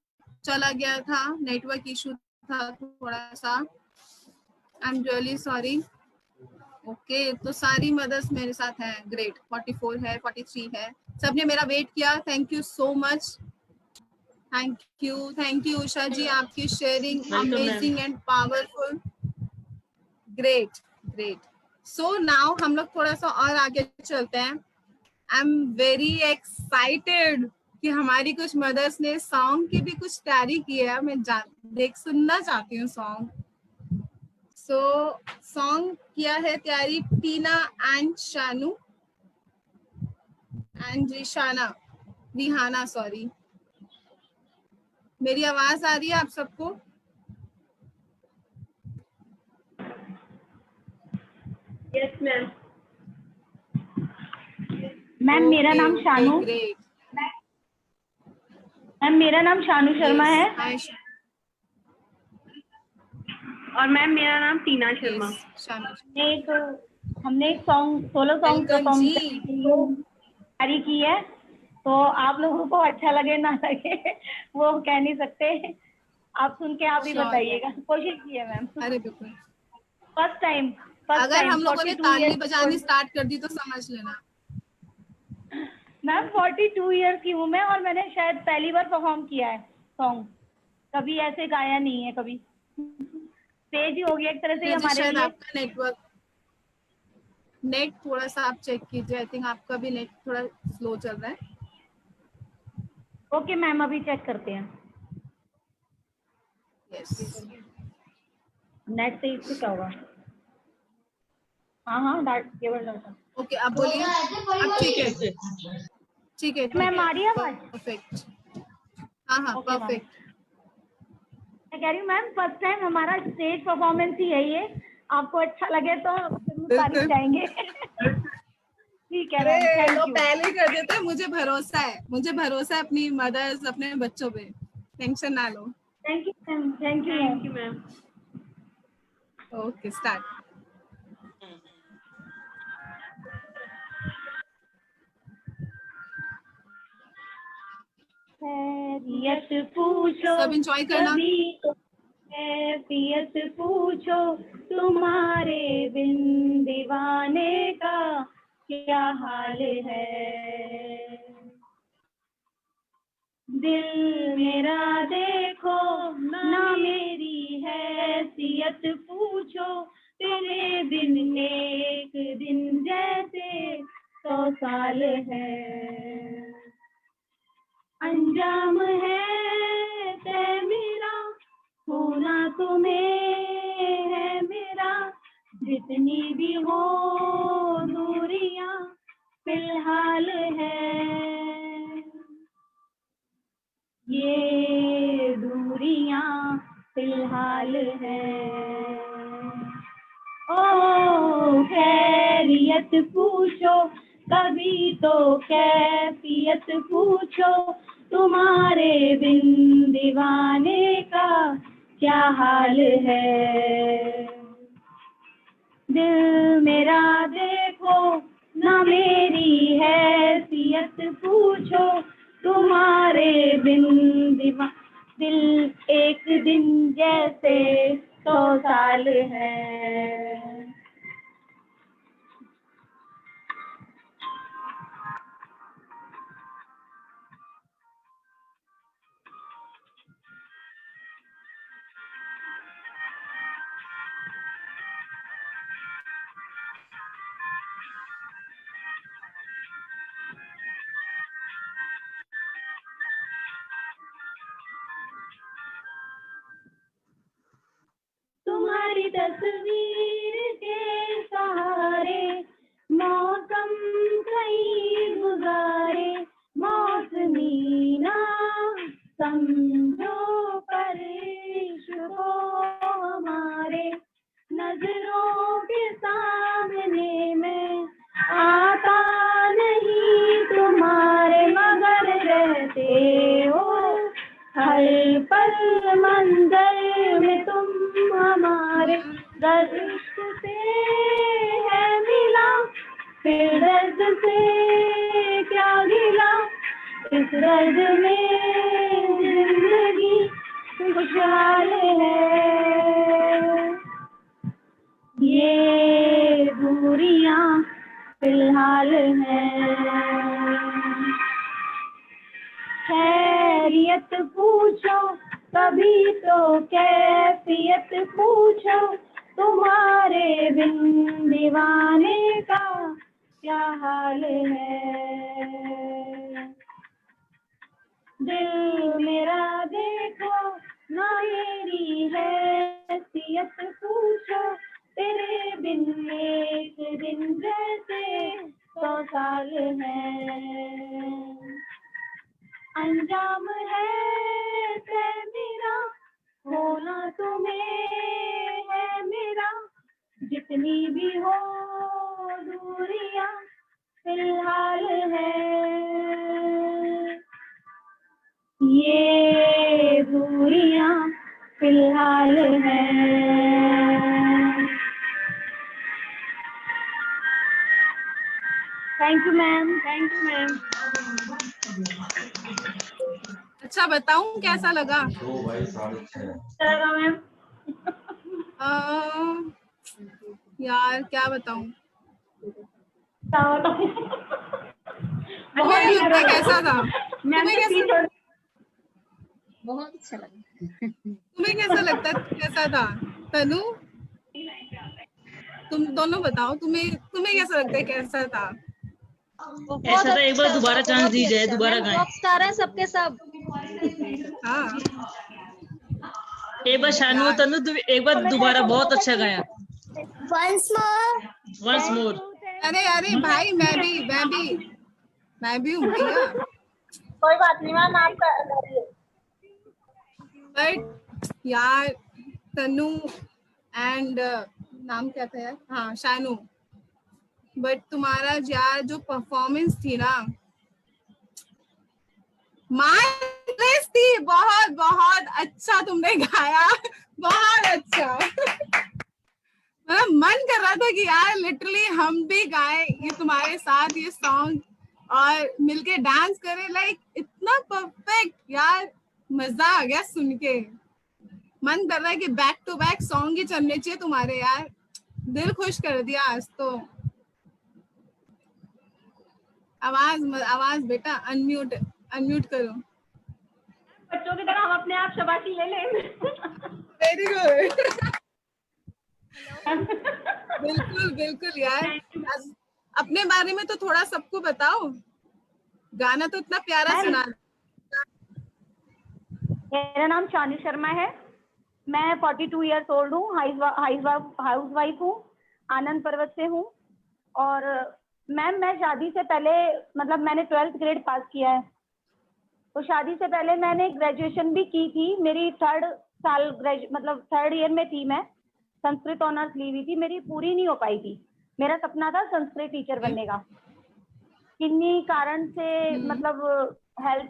चला गया था, नेटवर्क इशू था थोड़ा सा। I'm really sorry. ओके, तो सारी मदर्स मेरे साथ हैं। ग्रेट, 44 है, 43 है, सबने मेरा वेट किया। Thank you so much. Thank you Usha ji, आपकी sharing amazing and powerful. Great. So now हम लोग थोड़ा सा और आगे चलते हैं। आई एम वेरी एक्साइटेड कि हमारी कुछ मदर्स ने सॉन्ग की भी कुछ तैयारी की है। मैं सुनना चाहती हूँ सॉन्ग। सो सॉन्ग किया है तैयारी Tina and Shanu and Rihana, sorry. मेरी आवाज आ रही है आप सबको? Yes ma'am. मैम मेरा नाम शानू, मैम मेरा नाम शानू शर्मा है। और मैम मेरा नाम टीना शर्मा। हमने एक सॉन्ग, सोलो सॉन्ग परफॉर्म तैयारी की है, तो आप लोगों को अच्छा लगे ना लगे वो कह नहीं सकते। आप सुन के आप ही बताइएगा। कोशिश की है मैम। अरे बिल्कुल, फर्स्ट टाइम अगर हम लोगों ने ताली बजानी स्टार्ट कर दी तो समझ लेना। मैम 42 इयर्स की हूँ मैं, और मैंने शायद पहली बार परफॉर्म किया है सॉन्ग, कभी ऐसे गाया नहीं है कभी। स्टेज ही हो गया एक तरह से हमारे लिए। आपका नेट थोड़ा सा आप चेक कीजिए। आई थिंक आपका भी नेट थोड़ा स्लो चल रहा है। ओके मैम, अभी चेक करते हैं। यस, नेट से इससे क्या होगा? हाँ केवल डाटा। ओके, अब बोलिए। अब ठीक है मैम आ रही है आवाज? परफेक्ट। हाँ परफेक्ट। मैं कह रही हूँ मैम, फर्स्ट टाइम हमारा स्टेज परफॉर्मेंस ही है ये। आपको अच्छा लगे तो जरूर तारीफ जाएंगे। ठीक है मैम, थैंक यू। पहले कर देते हैं, मुझे भरोसा है अपनी मदर्स, अपने बच्चों पे। टेंशन ना लो। Thank you ma'am. Thank you ma'am. Okay, start. कैफियत पूछो, सब enjoy करना। कभी तो कैफियत पूछो, तुम्हारे बिन दीवाने का क्या हाल है। दिल मेरा देखो ना मेरी हैसियत पूछो, तेरे बिन एक दिन जैसे 100 साल है। अंजाम है तय मेरा, होना तुम्हें है मेरा, जितनी भी हो दूरियां फिलहाल है। ये दूरियां फिलहाल है। ओ खैरियत पूछो, कभी तो कैफियत पूछो, तुम्हारे बिन दीवाने का क्या हाल है। दिल मेरा देखो ना मेरी हैसियत पूछो, तुम्हारे बिन दिल एक दिन जैसे 100 साल है। तुम्हारी तस्वीर के सहारे मौसम कहीं गुजारे, मौसमी ना समझो पर इश्क हमारे, नजरों के सामने में आता नहीं तुम्हारे, मगर रहते हो हर पल मंजर में तुम हमारे। दर्द से है मिला फिर दर्द से क्या गिला, इस दर्द में जिंदगी खुशहाल है। ये दूरियां फिलहाल है। खैरियत पूछो, कभी तो कैफियत पूछो, तुम्हारे बिन दीवाने का क्या हाल है। दिल मेरा देखो ना मेरी हैसियत पूछो, तेरे बिन एक दिन जैसे 100 साल है। अंजाम है तय मेरा, होना तुम्हें है मेरा, जितनी भी हो दूरियां फिलहाल है। ये दूरियां फिलहाल है। Thank you ma'am, thank you ma'am. अच्छा बताऊं कैसा लगा? मैम यार क्या बताऊं, बहुत तुम्हें लगता है कैसा था? बहुत अच्छा लगा। तुम्हें कैसा लगता है, कैसा था तनु? तुम दोनों बताओ, तुम्हें कैसा लगता है, कैसा था? ऐसा था एक बार दोबारा चांस दी जाए, दोबारा गाएं। रॉकस्टार हैं सबके सब। हाँ एक बार शानू और तनु तुम एक बार दोबारा बहुत अच्छा गाया। Once more। अरे अरे भाई मैं भी हूँ भैया। कोई बात नहीं मैम, आपका बट यार तनु एंड नाम क्या था यार, हाँ शानू, बट तुम्हारा यार जो परफॉर्मेंस थी ना, मार्वलेस थी, बहुत बहुत अच्छा तुमने गाया, बहुत अच्छा। मतलब मन कर रहा था कि यार लिटरली हम भी गाए ये तुम्हारे साथ ये सॉन्ग और मिलके डांस करें, लाइक इतना परफेक्ट यार, मजा आ गया सुन के, मन कर रहा है कि बैक टू बैक सॉन्ग ही चलने चाहिए तुम्हारे यार, दिल खुश कर दिया आज तो। आवाज बेटा अनम्यूट करो। बच्चों की तरह हम अपने आप शाबाशी ले लें। Very good. बिल्कुल बिल्कुल यार, अपने बारे में तो थोड़ा सबको बताओ, गाना तो इतना प्यारा सुना। मेरा नाम शानी शर्मा है, मैं 42 ईयर्स ओल्ड हूँ, हाउस वाइफ हूँ, आनंद पर्वत से हूँ। और मैम मैं शादी से पहले मतलब मैंने 12th ग्रेड पास किया है, तो शादी से पहले मैंने ग्रेजुएशन भी की थी। मेरी थर्ड ईयर में थी, मैं संस्कृत ऑनर्स ली हुई थी, मेरी पूरी नहीं हो पाई थी। मेरा सपना था संस्कृत टीचर बनने का, किन्हीं कारण से मतलब हेल्थ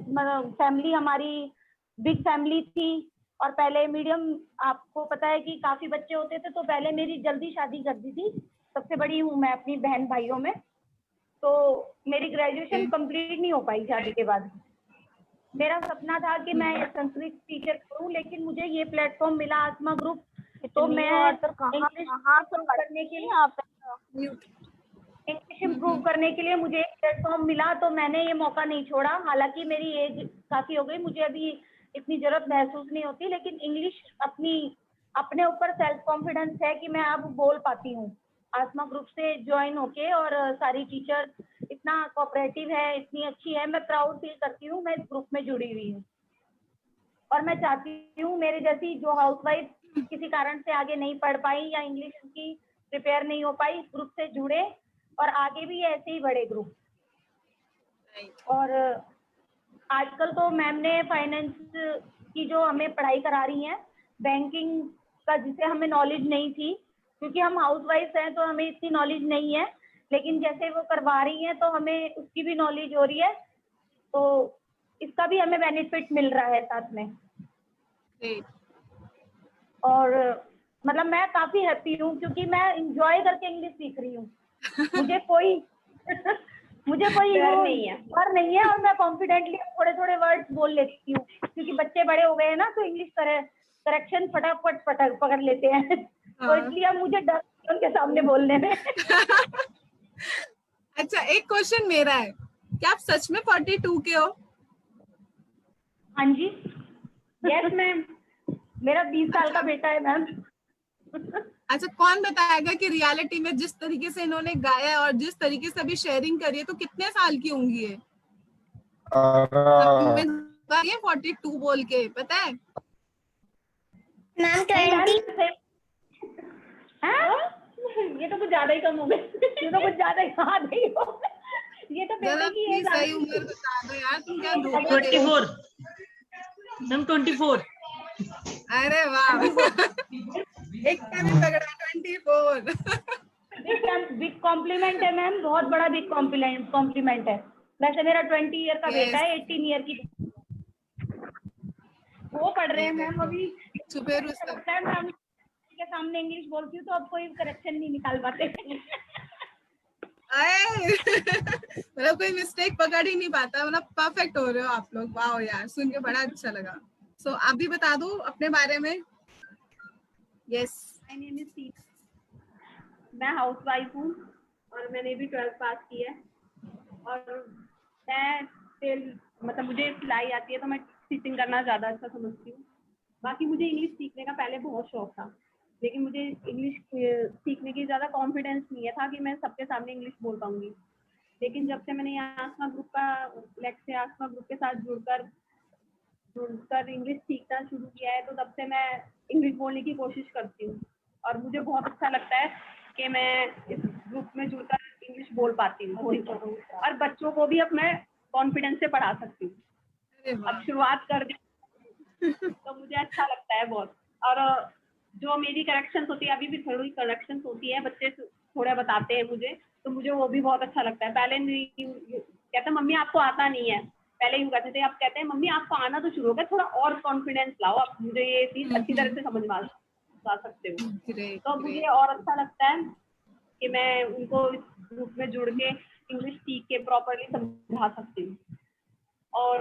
फैमिली हमारी बिग फैमिली थी, और पहले मीडियम, आपको पता है कि काफी बच्चे होते थे, तो पहले मेरी जल्दी शादी कर दी थी। सबसे बड़ी हूँ मैं अपनी बहन भाइयों में, तो मेरी ग्रेजुएशन कंप्लीट नहीं हो पाई शादी के बाद। मेरा सपना था कि मैं संस्कृत टीचर करूँ, लेकिन मुझे ये प्लेटफॉर्म मिला आत्मा ग्रुप, तो मैं इंग्लिश इम्प्रूव करने के लिए मुझे एक प्लेटफॉर्म मिला, तो मैंने ये मौका नहीं छोड़ा। हालांकि मेरी एज काफी हो गई, मुझे अभी इतनी जरूरत महसूस नहीं होती, लेकिन इंग्लिश अपने ऊपर सेल्फ कॉन्फिडेंस है कि मैं अब बोल पाती हूँ। आत्मा ग्रुप से ज्वाइन होके, और सारी टीचर इतना कोऑपरेटिव है, इतनी अच्छी है, मैं प्राउड फील करती हूँ मैं इस ग्रुप में जुड़ी हुई हूँ। और मैं चाहती हूँ मेरे जैसी जो हाउसवाइफ किसी कारण से आगे नहीं पढ़ पाई या इंग्लिश की प्रिपेयर नहीं हो पाई, इस ग्रुप से जुड़े और आगे भी ऐसे ही बढ़े ग्रुप। और आजकल तो मैम ने फाइनेंस की जो हमें पढ़ाई करा रही है, बैंकिंग का, जिसे हमें नॉलेज नहीं थी, क्योंकि हम हाउसवाइफ हैं तो हमें इतनी नॉलेज नहीं है, लेकिन जैसे वो करवा रही हैं तो हमें उसकी भी नॉलेज हो रही है, तो इसका भी हमें बेनिफिट मिल रहा है साथ में। और मतलब मैं काफी हैप्पी हूँ, क्योंकि मैं इंजॉय करके इंग्लिश सीख रही हूँ। मुझे कोई डर नहीं है, और मैं कॉन्फिडेंटली थोड़े थोड़े वर्ड्स बोल लेती हूँ, क्योंकि बच्चे बड़े हो गए हैं ना, तो इंग्लिश करेक्शन फटाफट पकड़ लेते हैं। तो इसलिए अब मुझे डर उनके सामने बोलने में। अच्छा, एक क्वेश्चन मेरा है, क्या आप सच में 42 के हो? हाँ जी, यस मैम, मेरा 20 साल का बेटा है मैम। अच्छा, कौन बताएगा कि रियलिटी में जिस तरीके से इन्होंने गाया और जिस तरीके से अभी शेयरिंग करी है, तो कितने साल की होंगी ये? 42 बोल के, पता है मैम 20। ये तो कुछ ज्यादा ही कम हो गए, ये तो कुछ ज्यादा ही हो गए। ये तो बेटे की एज सही उम्र बता दो यार, तुम क्या धोखा दे रहे हो? 24 मैम 24। अरे वाह, एकदम तगड़ा 24। बिग कॉम्प्लीमेंट है मैम, बहुत बड़ा बिग कॉम्प्लीमेंट है। वैसे मेरा 20 ईयर का बेटा है, 18 ईयर की वो पढ़ रहे हैं मैम अभी। मैम के सामने इंग्लिश बोलती हूँ तो अब कोई करेक्शन नहीं निकाल पाते। मतलब कोई मिस्टेक पकड़ ही नहीं पाता, मतलब परफेक्ट हो रहे हो आप लोग। वाह यार, सुन के बड़ा अच्छा लगा। सो आप भी बता दो अपने बारे में। Yes, my name is Sita, मैं हाउसवाइफ हूँ और मैंने भी 12th पास की है, और मैं मतलब मुझे सिलाई आती है, तो मैं स्टिचिंग करना ज्यादा अच्छा समझती हूँ। बाकी मुझे इंग्लिश सीखने का पहले बहुत शौक था, लेकिन मुझे इंग्लिश सीखने की ज्यादा कॉन्फिडेंस नहीं था कि मैं सबके सामने इंग्लिश बोल पाऊंगी। लेकिन जब से मैंने यहाँ आसमा ग्रुप के साथ जुड़कर इंग्लिश सीखना शुरू किया है, तो तब से मैं इंग्लिश बोलने की कोशिश करती हूँ, और मुझे बहुत अच्छा लगता है कि मैं इस ग्रुप में जुड़कर इंग्लिश बोल पाती हूँ, और बच्चों को भी अब मैं कॉन्फिडेंस से पढ़ा सकती हूँ। अब शुरुआत कर दी तो मुझे अच्छा लगता है बहुत। और जो मेरी करेक्शंस होती है, अभी भी थोड़ी करेक्शंस होती है, बच्चे थोड़ा बताते हैं मुझे, तो मुझे वो भी बहुत अच्छा लगता है। पहले कहते मम्मी आपको आता नहीं है, पहले यूँ कहते थे, अब कहते हैं मम्मी आपको आना तो शुरू हो गया, थोड़ा और कॉन्फिडेंस लाओ, आप मुझे ये चीज अच्छी तरह से समझ में आ सकते हो। तो मुझे और अच्छा लगता है कि मैं उनको इस ग्रुप में जुड़ के इंग्लिश सीख के प्रॉपरली समझा सकती हूँ। और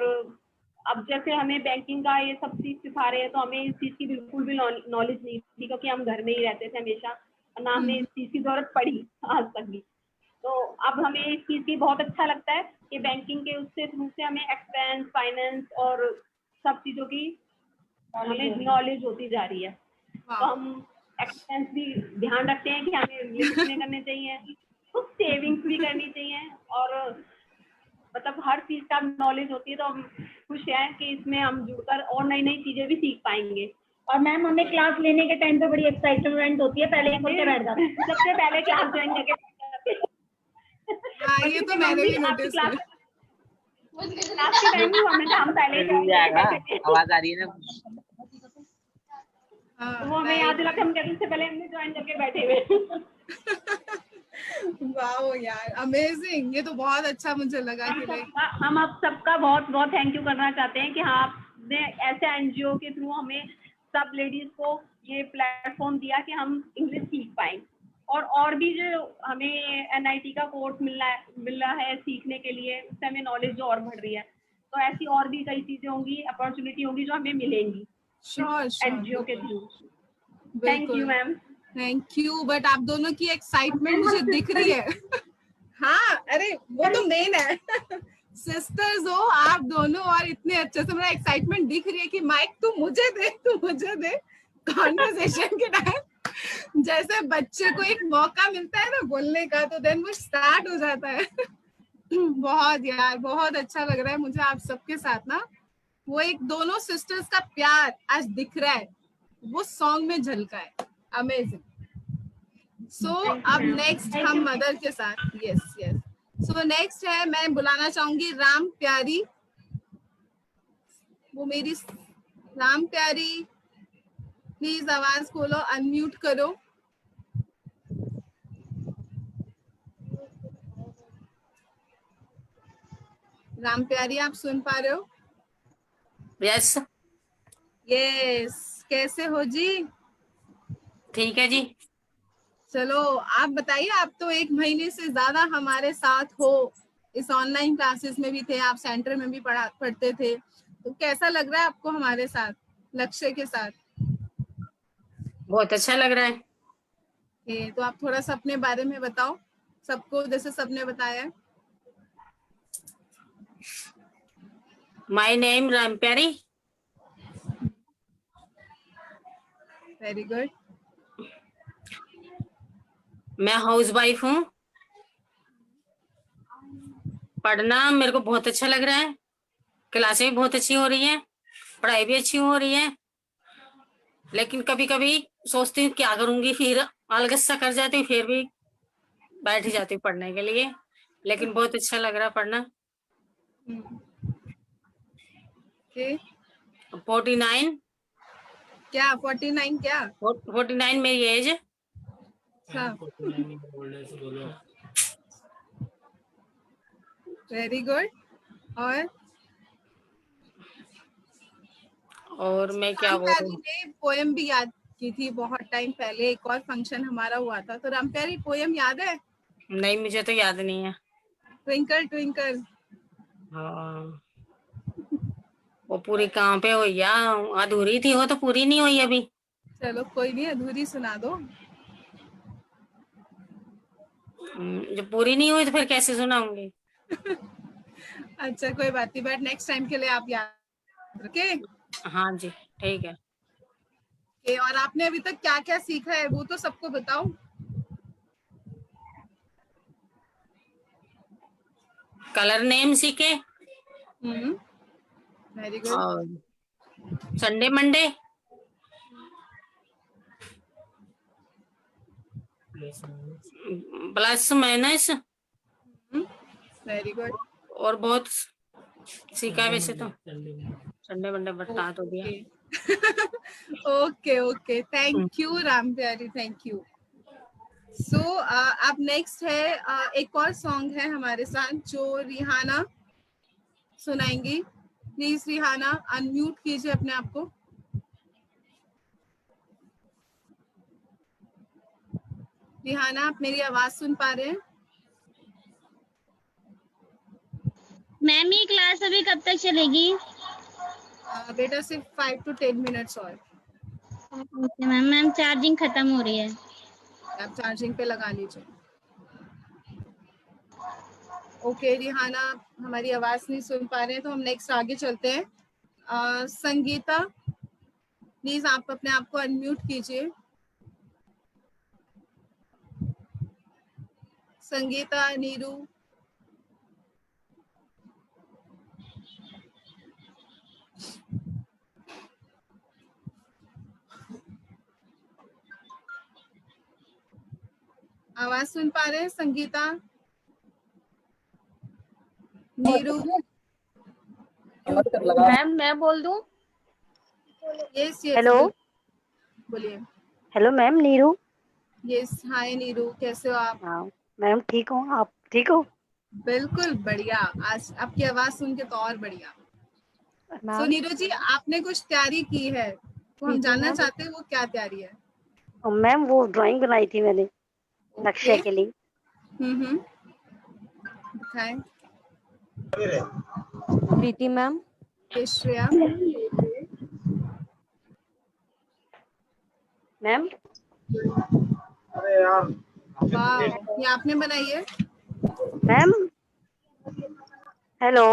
अब जैसे हमें बैंकिंग का ये सब चीज सिखा रहे हैं, तो हमें इस चीज की बिल्कुल भी नॉलेज नहीं थी, क्योंकि हम घर में ही रहते थे हमेशा, और ना हमने इस चीज की जरूरत पड़ी आज तक भी। तो अब हमें इस चीज की बहुत अच्छा लगता है कि बैंकिंग के उससे थ्रू से हमें एक्सपेंस, फाइनेंस और सब चीजों की नॉलेज होती जा रही है। तो हम एक्सपेंस भी ध्यान रखते हैं कि हमें लिमिट में करने चाहिए, कुछ सेविंग्स भी करनी चाहिए, और मतलब हर चीज का नॉलेज होती है। तो हम खुश हैं कि इसमें हम जुड़कर और नई नई चीजें भी सीख पाएंगे। और मैम हमें क्लास लेने के टाइम पे बड़ी एक्साइटमेंट होती है, पहले ही खोल के बैठ जाते हैं। सबसे पहले क्लास ज्वाइन करके हाँ, ये तो मैंने भी नोटिस किया। क्लास के टाइम भी हम पहले आवाज आ रही है ना। वो हमें याद दिला के हम कहते उससे पहले हमने ज्वाइन करके बैठे हुए। वाओ यार, अमेजिंग, ये तो बहुत अच्छा मुझे लगा कि हम आप सबका बहुत बहुत थैंक यू करना चाहते हैं कि हाँ आपने ऐसे एनजीओ के थ्रू हमें सब लेडीज को ये प्लेटफॉर्म दिया कि हम इंग्लिश सीख पाए, और भी जो हमें एनआईटी का कोर्स मिल रहा है सीखने के लिए, उससे हमें नॉलेज और बढ़ रही है। तो ऐसी और भी कई चीजें होंगी, अपॉर्चुनिटी होंगी जो हमें मिलेंगी एनजीओ के through. Thank you ma'am. Thank you. But आप दोनों की एक्साइटमेंट मुझे दिख रही है। हाँ, अरे वो तो मेन है। सिस्टर्स हो आप दोनों, और इतने अच्छे से मेरा एक्साइटमेंट दिख रही है कि माइक तू मुझे दे कॉन्वर्सेशन के टाइम। जैसे बच्चे को एक मौका मिलता है ना बोलने का, तो देन वो स्टार्ट हो जाता है। बहुत यार, बहुत अच्छा लग रहा है मुझे आप सबके साथ ना। वो एक दोनों सिस्टर्स का प्यार आज दिख रहा है, वो सॉन्ग में झलका है। अमेजिंग। सो अब नेक्स्ट हम मदर के साथ, यस यस। सो नेक्स्ट है, मैं बुलाना चाहूंगी राम प्यारी। वो मेरी राम प्यारी, प्लीज आवाज खोलो, अनम्यूट करो। राम प्यारी, आप सुन पा रहे हो? Yes yes. कैसे हो जी? ठीक है जी। चलो आप बताइए, आप तो 1 महीने से ज्यादा हमारे साथ हो, इस ऑनलाइन क्लासेस में भी थे, आप सेंटर में भी पढ़ते थे, तो कैसा लग रहा है आपको हमारे साथ, लक्ष्य के साथ? बहुत अच्छा लग रहा है। तो आप थोड़ा सा अपने बारे में बताओ सबको, जैसे सबने बताया है। माय नेम राम प्यारी। Very good. मैं हाउस वाइफ हूँ। पढ़ना मेरे को बहुत अच्छा लग रहा है, क्लासें भी बहुत अच्छी हो रही हैं, पढ़ाई भी अच्छी हो रही है। लेकिन कभी कभी सोचती हूँ क्या करूंगी, फिर आलस सा कर जाती हूँ, फिर भी बैठ जाती हूँ पढ़ने के लिए। लेकिन बहुत अच्छा लग रहा है पढ़ना। 49। क्या 49 क्या? 49 मेरी एज है। Very good. और मैं क्या बोलूं, ने पोएम भी याद की थी बहुत टाइम पहले, एक और फंक्शन हमारा हुआ था, तो राम प्यारी पोएम याद है? नहीं, मुझे तो याद नहीं है। Twinkle twinkle. हाँ, वो पूरी कहाँ पे हुई या अधूरी थी, वो तो पूरी नहीं हुई अभी। चलो कोई नहीं, अधूरी सुना दो। जब पूरी नहीं हुई तो फिर कैसे सुनाऊंगी? अच्छा कोई बात नहीं, बट नेक्स्ट टाइम के लिए आप याद रखें। हाँ जी ठीक है। और आपने अभी तक क्या क्या सीखा है वो तो सबको बताओ। कलर नेम सीखे। Very good. Sunday Monday, plus minus. Very good. और बहुत सीखा है वैसे तो। संडे मंडे बता तो दिया। Okay okay, thank you Ram प्यारी, थैंक यू। सो अब नेक्स्ट है, एक और सॉन्ग है हमारे साथ जो रिहाना सुनाएंगी। प्लीज रिहाना अनम्यूट कीजिए अपने आप को। रिहाना, आप मेरी आवाज सुन पा रहे हैं? मैम ये क्लास अभी कब तक चलेगी? बेटा सिर्फ 5 to 10 मिनट्स और। Okay ma'am. मैम चार्जिंग खत्म हो रही है। आप चार्जिंग पे लगा लीजिए। ओके रिहाना, हमारी आवाज नहीं सुन पा रहे हैं तो हम नेक्स्ट आगे चलते हैं। संगीता, प्लीज आप अपने आप को अनम्यूट कीजिए। संगीता, नीरू, आवाज सुन पा रहे हैं? संगीता, नीरू, मैम मैं बोल दूं? यस यस हेलो बोलिए। Hello ma'am, Neeru. Yes hi Neeru, कैसे हो आप? हाँ मैम ठीक हूँ, आप ठीक हो? बिल्कुल बढ़िया, आज आपकी आवाज सुन के तो और बढ़िया। सो नीरू जी, आपने कुछ तैयारी की है तो हम जानना चाहते हैं वो क्या तैयारी है। मैम वो ड्राइंग बनाई थी मैंने लक्ष्य के लिए। दिखाएं। प्रीति मैम। श्रेया मैम। वाह, ये आपने बनाई है? Ma'am hello.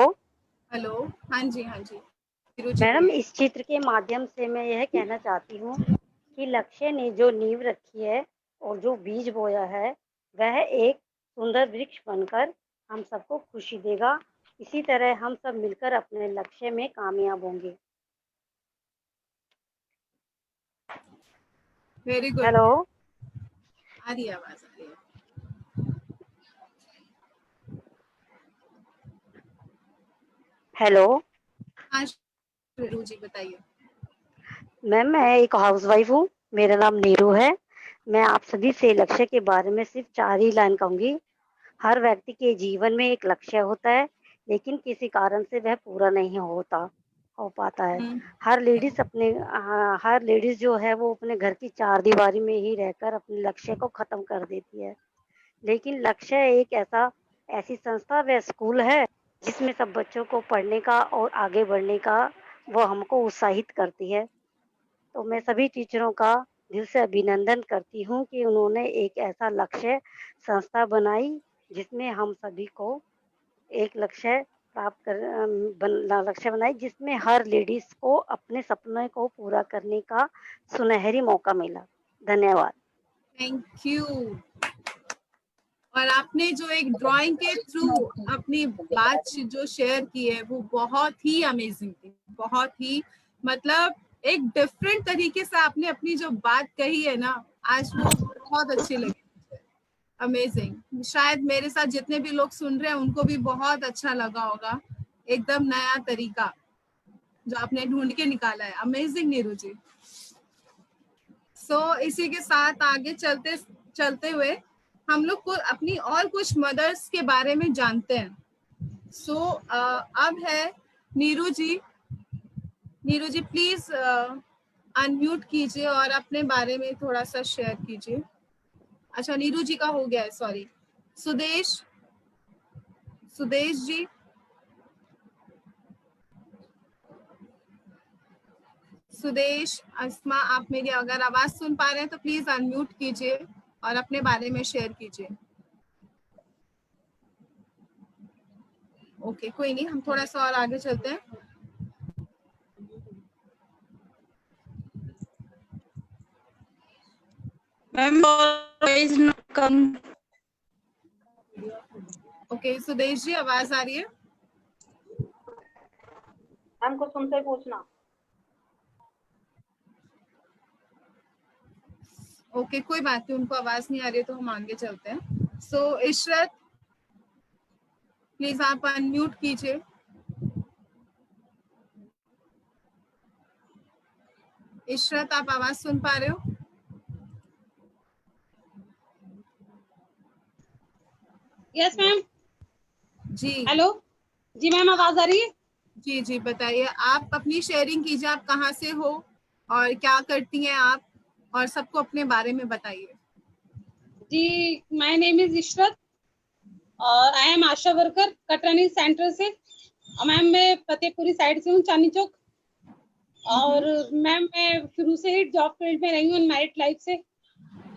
हेलो, हाँ जी हाँ जी। मैडम इस चित्र के माध्यम से मैं यह कहना चाहती हूँ कि लक्ष्य ने जो नींव रखी है और जो बीज बोया है वह एक सुंदर वृक्ष बनकर हम सबको खुशी देगा। इसी तरह हम सब मिलकर अपने लक्ष्य में कामयाब होंगे। Very good. हेलो, आ रही है आवाज, आ रही है। हेलो। हाँ जी बताइए। मैम मैं एक हाउसवाइफ हूँ, मेरा नाम नीरू है। मैं आप सभी से लक्ष्य के बारे में सिर्फ 4 ही लाइन कहूँगी। हर व्यक्ति के जीवन में एक लक्ष्य होता है, लेकिन किसी कारण से वह पूरा नहीं हो पाता है। हर लेडीज जो है वो अपने घर की 4 दीवारी में ही रहकर अपने लक्ष्य को खत्म कर देती है। लेकिन लक्ष्य एक ऐसी संस्था व स्कूल है जिसमें सब बच्चों को पढ़ने का और आगे बढ़ने का वो हमको उत्साहित करती है। तो मैं सभी टीचरों का दिल से अभिनंदन करती हूँ कि उन्होंने एक ऐसा लक्ष्य संस्था बनाई जिसमें हम सभी को एक लक्ष्य लक्ष्य बनाई जिसमें हर लेडीज को अपने सपने को पूरा करने का सुनहरी मौका मिला। धन्यवाद। Thank you. और आपने जो एक ड्राइंग के थ्रू अपनी बात जो शेयर की है वो बहुत ही अमेजिंग थी, बहुत ही मतलब एक डिफरेंट तरीके से आपने अपनी जो बात कही है ना, आज वो बहुत अच्छी लगी। अमेजिंग। शायद मेरे साथ जितने भी लोग सुन रहे हैं उनको भी बहुत अच्छा लगा होगा। एकदम नया तरीका जो आपने ढूंढ के निकाला है। अमेजिंग नीरू जी। इसी के साथ आगे चलते हुए हम लोग को अपनी और कुछ मदर्स के बारे में जानते हैं। अब है नीरू जी। नीरू जी प्लीज अनम्यूट कीजिए और अपने बारे में थोड़ा सा शेयर कीजिए। अच्छा नीरू जी का हो गया है, सॉरी। सुदेश जी। सुदेश, अस्मा, आप मेरी अगर आवाज सुन पा रहे हैं तो प्लीज अनम्यूट कीजिए और अपने बारे में शेयर कीजिए। ओके कोई नहीं, हम थोड़ा सा और आगे चलते हैं। ओके सुदेश जी, आवाज आ रही है? हमको सुनते पूछना। ओके कोई बात नहीं, उनको आवाज नहीं आ रही है तो हम आगे चलते हैं। इशरत प्लीज आप अनम्यूट कीजिए। इशरत आप आवाज सुन पा रहे हो? Yes ma'am. जी हेलो जी मैम, आवाज आ रही है? जी जी बताइए, आप अपनी शेयरिंग कीजिए। आप कहाँ से हो और क्या करती हैं आप, और सबको अपने बारे में बताइए। जी, माय नेम इज इशरत और I am ASHA worker Katrani center से। मैम मैं फतेहपुरी साइड से हूँ, चांदनी चौक। और मैम मैं शुरू से ही जॉब फील्ड में रही हूँ मैरिड लाइफ से,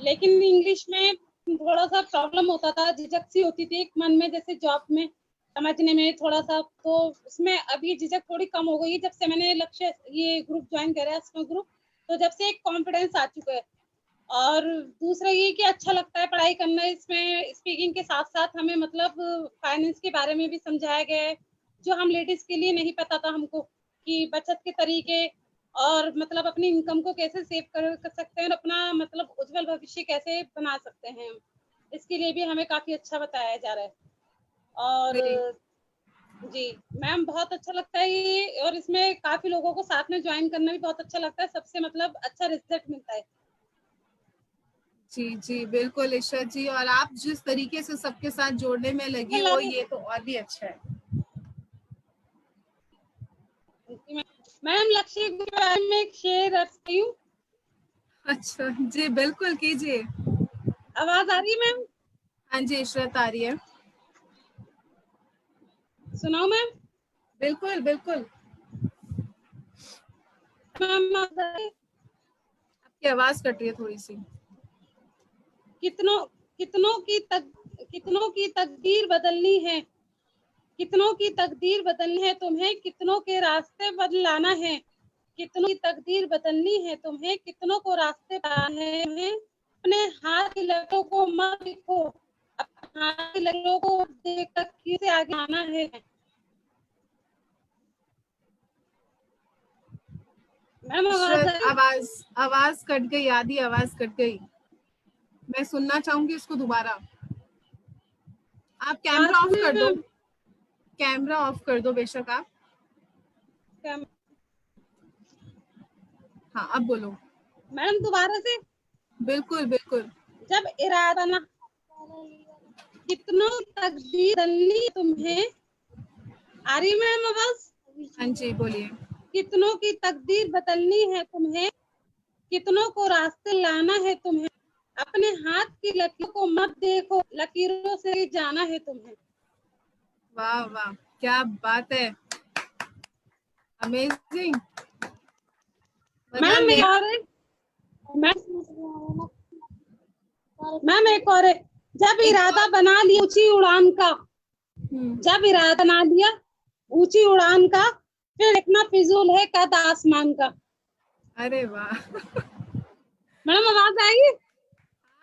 लेकिन इंग्लिश में थोड़ा सा प्रॉब्लम होता था, झिझक सी होती थी एक मन में, जैसे जॉब में समझने में थोड़ा सा, तो उसमें अभी झिझक थोड़ी कम हो गई है जब से मैंने लक्ष्य ये ग्रुप ज्वाइन करा है, स्नो ग्रुप। तो जब से एक कॉन्फिडेंस आ चुका है। और दूसरा ये कि अच्छा लगता है पढ़ाई करना, इसमें स्पीकिंग के साथ साथ हमें मतलब फाइनेंस के बारे में भी समझाया गया है, जो हम लेडीज के लिए नहीं पता था हमको, कि बचत के तरीके और मतलब अपनी इनकम को कैसे सेव कर सकते हैं और अपना मतलब उज्जवल भविष्य कैसे बना सकते हैं, इसके लिए भी हमें काफी अच्छा बताया जा रहा है। और जी मैम बहुत अच्छा लगता है ये, और इसमें काफी लोगों को साथ में ज्वाइन करना भी बहुत अच्छा लगता है, सबसे मतलब अच्छा रिजल्ट मिलता है। जी जी बिल्कुल इशरत जी, और आप जिस तरीके से सबके साथ जोड़ने में लगी हो ये तो और भी अच्छा है। मैम लक्ष्य के बारे में एक शेयर रखती हूँ। अच्छा जी बिल्कुल कीजिए। आवाज आ रही है मैम? हाँ जी इशरत आ रही है। सुनाओ मैम। बिल्कुल बिल्कुल। मैम आपकी आवाज कट रही है थोड़ी सी। कितनों की तकदीर बदलनी है, कितनों की तकदीर बदलनी है तुम्हें, कितनों के रास्ते बदलाना है, कितनों की तकदीर बदलनी है तुम्हें, कितनों को रास्ते बताने हैं। अपने हाथ की लकीरों को मत देखो, अपने हाथ की लकीरों को देखकर किसे आगे आना है। मैम आवाज कट गई, आधी आवाज कट गई। मैं सुनना चाहूंगी इसको दोबारा। आप कैमरा ऑफ कर दो, कैमरा ऑफ कर दो बेशक आप। हाँ अब बोलो मैम दोबारा से। बिल्कुल बिल्कुल। जब इरादा ना, कितनों तकदीर बदलनी तुम्हें, आ रही मैम आवाज? हाँ जी बोलिए। कितनों की तकदीर बदलनी है तुम्हें, कितनों को रास्ते लाना है तुम्हें, अपने हाथ की लकीरों को मत देखो, लकीरों से जाना है तुम्हें। वाह वाह क्या बात है, अमेजिंग। मैम एक और है, मैम एक और है। जब इरादा बना लिया ऊंची उड़ान का, जब इरादा बना लिया ऊंची उड़ान का, फिर देखना फिजूल है कद आसमान का। अरे वाह मैडम आवाज आएगी?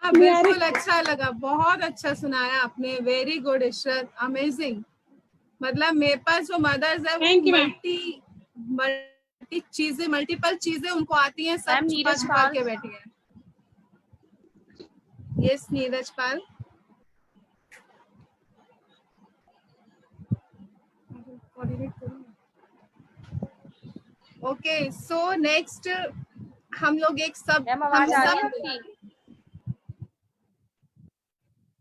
हाँ बिल्कुल अच्छा लगा, बहुत अच्छा सुनाया आपने, वेरी गुड इशरत, अमेजिंग। मतलब मेरे पास जो मदर्स है वो मल्टीपल चीजें उनको आती हैं, सब छुपा छुपा के बैठी हैं। यस नीरज पाल। ओके सो नेक्स्ट हम लोग एक सब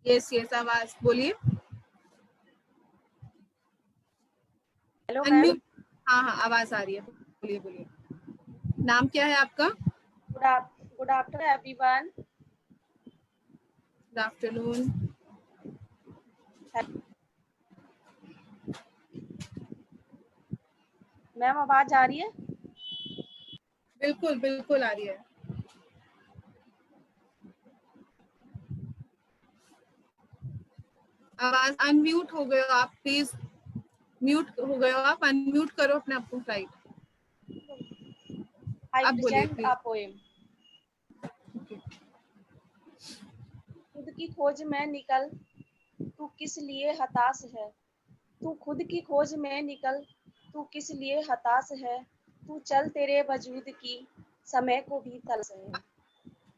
यस यस आवाज बोलिए। Hello ma'am. हाँ हाँ आवाज आ रही है, बोलिए बोलिए। नाम क्या है आपका? Good afternoon everyone. Good afternoon. Ma'am आवाज आ रही है? बिल्कुल बिल्कुल आ रही है। आवाज अनम्यूट हो गए हो आप, प्लीज म्यूट हो गए हो आप, अनम्यूट करो अपने आप को राइट। अब बोलिए प्लीज। खुद की खोज में निकल, तू किस लिए हताश है, तू खुद की खोज में निकल, तू किस लिए हताश है, तू चल तेरे वजूद की समय को भी तलाश है,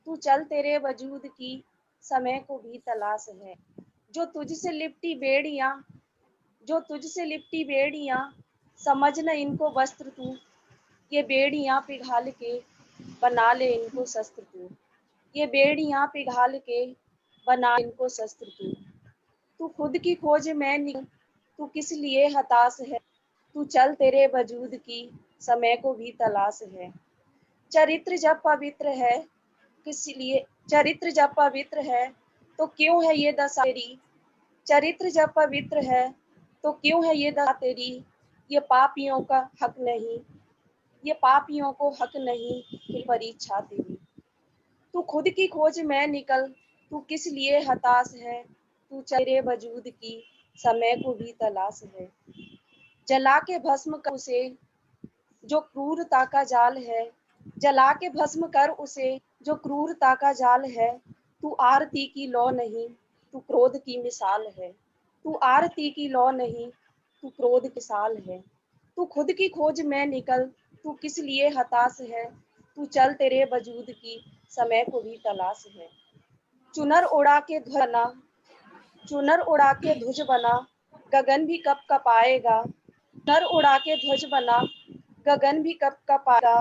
तू चल तेरे वजूद की समय को भी तलाश है। जो तुझसे लिपटी बेड़ियां, जो तुझसे लिपटी बेड़ियां, समझ न इनको वस्त्र तू, ये बेड़ियां पिघाल के बना ले इनको शस्त्र तू, ये बेड़ियां पिघाल के बना इनको शस्त्र तू। तू खुद की खोज में निकल, तू किस लिए हताश है, तू चल तेरे वजूद की समय को भी तलाश है। चरित्र जब पवित्र है, किस लिए चरित्र जब पवित्र है तो क्यों है ये दशा तेरी, चरित्र जब पवित्र है तो क्यों है ये दशा तेरी, ये पापियों का हक नहीं, ये पापियों को हक नहीं कि परीक्षा तेरी। तू खुद की खोज में निकल, तू किस लिए हताश है, तू तेरे वजूद की समय को भी तलाश है। जला के भस्म कर उसे जो क्रूरता का जाल है, जला के भस्म कर उसे जो क्रूरता का जाल है। तू आरती की लौ नहीं, तू क्रोध की मिसाल है। तू आरती की लौ नहीं, तू क्रोध की मिसाल है। तू खुद की खोज में निकल, तू किस लिए हताश है, तू चल तेरे वजूद की समय को भी तलाश है। चुनर उड़ा के ध्वज बना, चुनर उड़ा के ध्वज बना, गगन भी कब कपाएगा। चुनर उड़ा के ध्वज बना, गगन भी कब कपाएगा।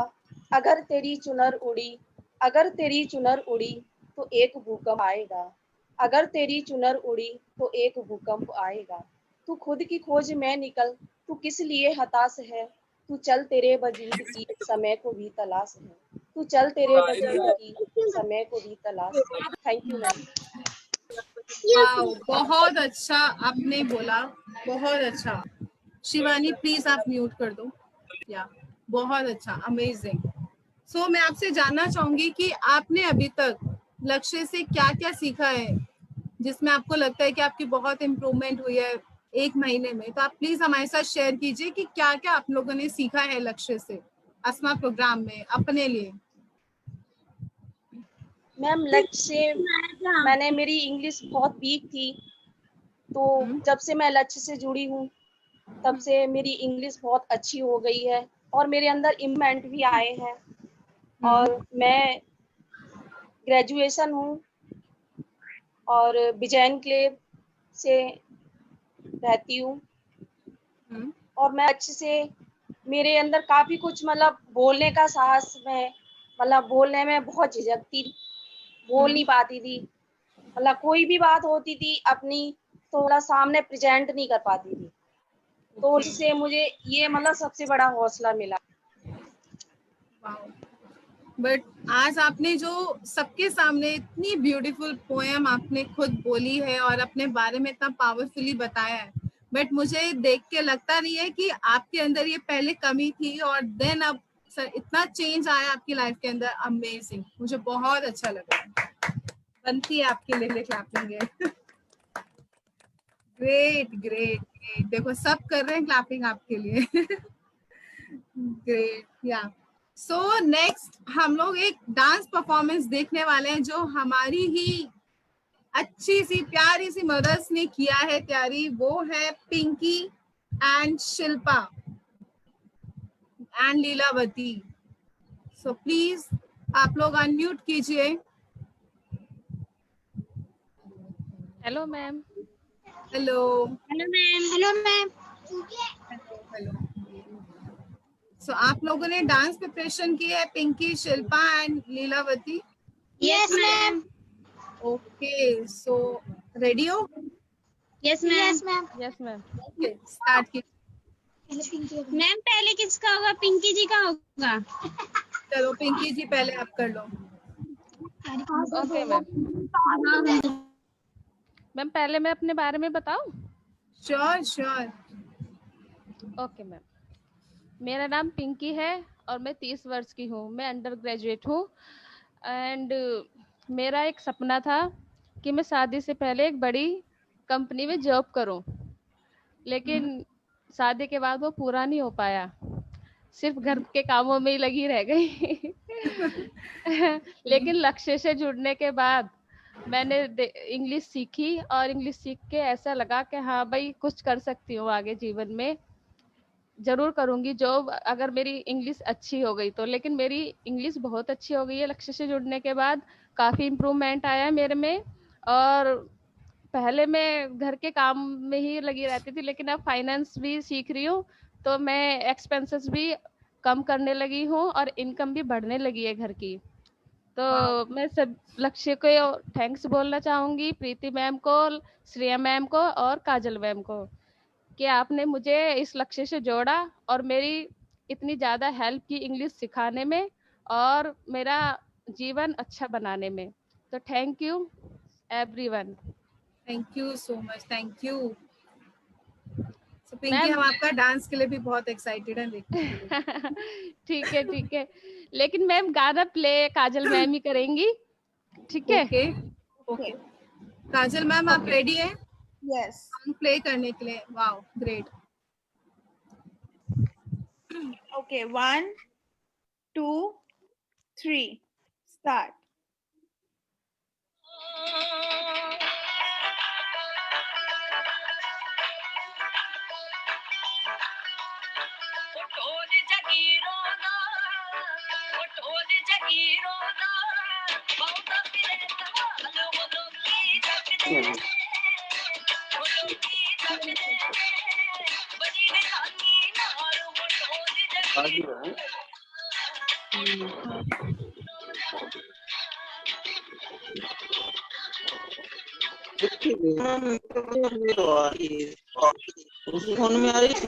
अगर तेरी चुनर उड़ी, अगर तेरी चुनर उड़ी तो एक भूकंप आएगा। अगर तेरी चुनर उड़ी तो एक भूकंप आएगा। तू खुद की खोज में निकल, तू किस लिए हताश है, तू चल तेरे वजूद की समय को भी तलाश है। तू चल तेरे वजूद की समय को भी तलाश है। Thank you ma'am. वाओ, बहुत अच्छा आपने बोला, बहुत अच्छा। शिवानी प्लीज आप म्यूट कर दो। या बहुत अच्छा, अमेजिंग। सो मैं आपसे जानना चाहूंगी कि आपने अभी तक लक्ष्य से क्या क्या सीखा है, जिसमें आपको लगता है कि आपकी बहुत इम्प्रूवमेंट हुई है 1 महीने में। तो आप प्लीज हमारे साथ शेयर कीजिए कि क्या क्या आप लोगों ने सीखा है लक्ष्य से आसमा प्रोग्राम में अपने लिए। मैम लक्ष्य से मैंने, मेरी इंग्लिश बहुत वीक थी, तो जब से मैं लक्ष्य से जुड़ी हूँ तब से मेरी इंग्लिश बहुत अच्छी हो गई है और मेरे अंदर इम्प्रूवमेंट भी आए हैं। और मैं ग्रेजुएशन हूँ और विजयन क्लेव से रहती हूँ। और मैं अच्छे से, मेरे अंदर काफी कुछ मतलब बोलने का साहस में, मतलब बोलने में बहुत झिझकती, बोल नहीं पाती थी। मतलब कोई भी बात होती थी अपनी तो थोड़ा सामने प्रेजेंट नहीं कर पाती थी। तो इससे मुझे ये मतलब सबसे बड़ा हौसला मिला। बट आज आपने जो सबके सामने इतनी ब्यूटीफुल पोएम आपने खुद बोली है और अपने बारे में इतना पावरफुली बताया है, बट मुझे देख के लगता नहीं है कि आपके अंदर ये पहले कमी थी और देन अब सर इतना चेंज आया आपकी लाइफ के अंदर। अमेजिंग, मुझे बहुत अच्छा लगा। बनती है आपके लिए क्लैपिंग है। ग्रेट ग्रेट ग्रेट, देखो सब कर रहे हैं क्लैपिंग आपके लिए। ग्रेट। या सो नेक्स्ट हम लोग एक डांस परफॉर्मेंस देखने वाले हैं जो हमारी ही अच्छी सी प्यारी सी मदर्स ने किया है तैयारी। वो है Pinky and Shilpa and Leelavati. So please आप लोग अनम्यूट कीजिए। Hello ma'am. Hello hello ma'am. Hello ma'am. Hello. So आप लोगों ने डांस प्रिपरेशन की है, Pinky, Shilpa and Leelavati? Yes ma'am. Okay, so ready हो? Yes ma'am. Yes ma'am. Yes ma'am. Okay, start कीजिए। मैम पहले किसका होगा? पिंकी जी का होगा। चलो पिंकी जी पहले आप कर लो। Okay ma'am. मैम पहले मैं अपने बारे में बताऊं? Sure sure. Okay ma'am. मेरा नाम पिंकी है और मैं 30 वर्ष की हूँ। मैं अंडर ग्रेजुएट हूँ एंड मेरा एक सपना था कि मैं शादी से पहले एक बड़ी कंपनी में जॉब करूँ, लेकिन शादी के बाद वो पूरा नहीं हो पाया, सिर्फ घर के कामों में ही लगी रह गई। लेकिन लक्ष्य से जुड़ने के बाद मैंने इंग्लिश सीखी और इंग्लिश सीख के ऐसा लगा कि हाँ भाई कुछ कर सकती हूँ आगे जीवन में, जरूर करूंगी जॉब अगर मेरी इंग्लिश अच्छी हो गई तो। लेकिन मेरी इंग्लिश बहुत अच्छी हो गई है लक्ष्य से जुड़ने के बाद, काफ़ी इम्प्रूवमेंट आया है मेरे में। और पहले मैं घर के काम में ही लगी रहती थी, लेकिन अब फाइनेंस भी सीख रही हूँ तो मैं एक्सपेंसेस भी कम करने लगी हूँ और इनकम भी बढ़ने लगी है घर की। तो मैं सब लक्ष्य को थैंक्स बोलना चाहूँगी, प्रीति मैम को, श्रेया मैम को और काजल मैम को, कि आपने मुझे इस लक्ष्य से जोड़ा और मेरी इतनी ज़्यादा हेल्प की इंग्लिश सिखाने में और मेरा जीवन अच्छा बनाने में। तो thank you everyone. Thank you so much, thank you. So, Pinky हम आपका डांस के लिए भी बहुत एक्साइटेड हैं देखने के लिए। ठीक है लेकिन मैम गाना प्ले काजल मैम ही करेंगी, ठीक है? ओके काजल मैम आप रेडी हैं? यस। सॉन्ग प्ले करने के लिए। Wow great. Okay 1 2 3 start. Phone में आ रही थी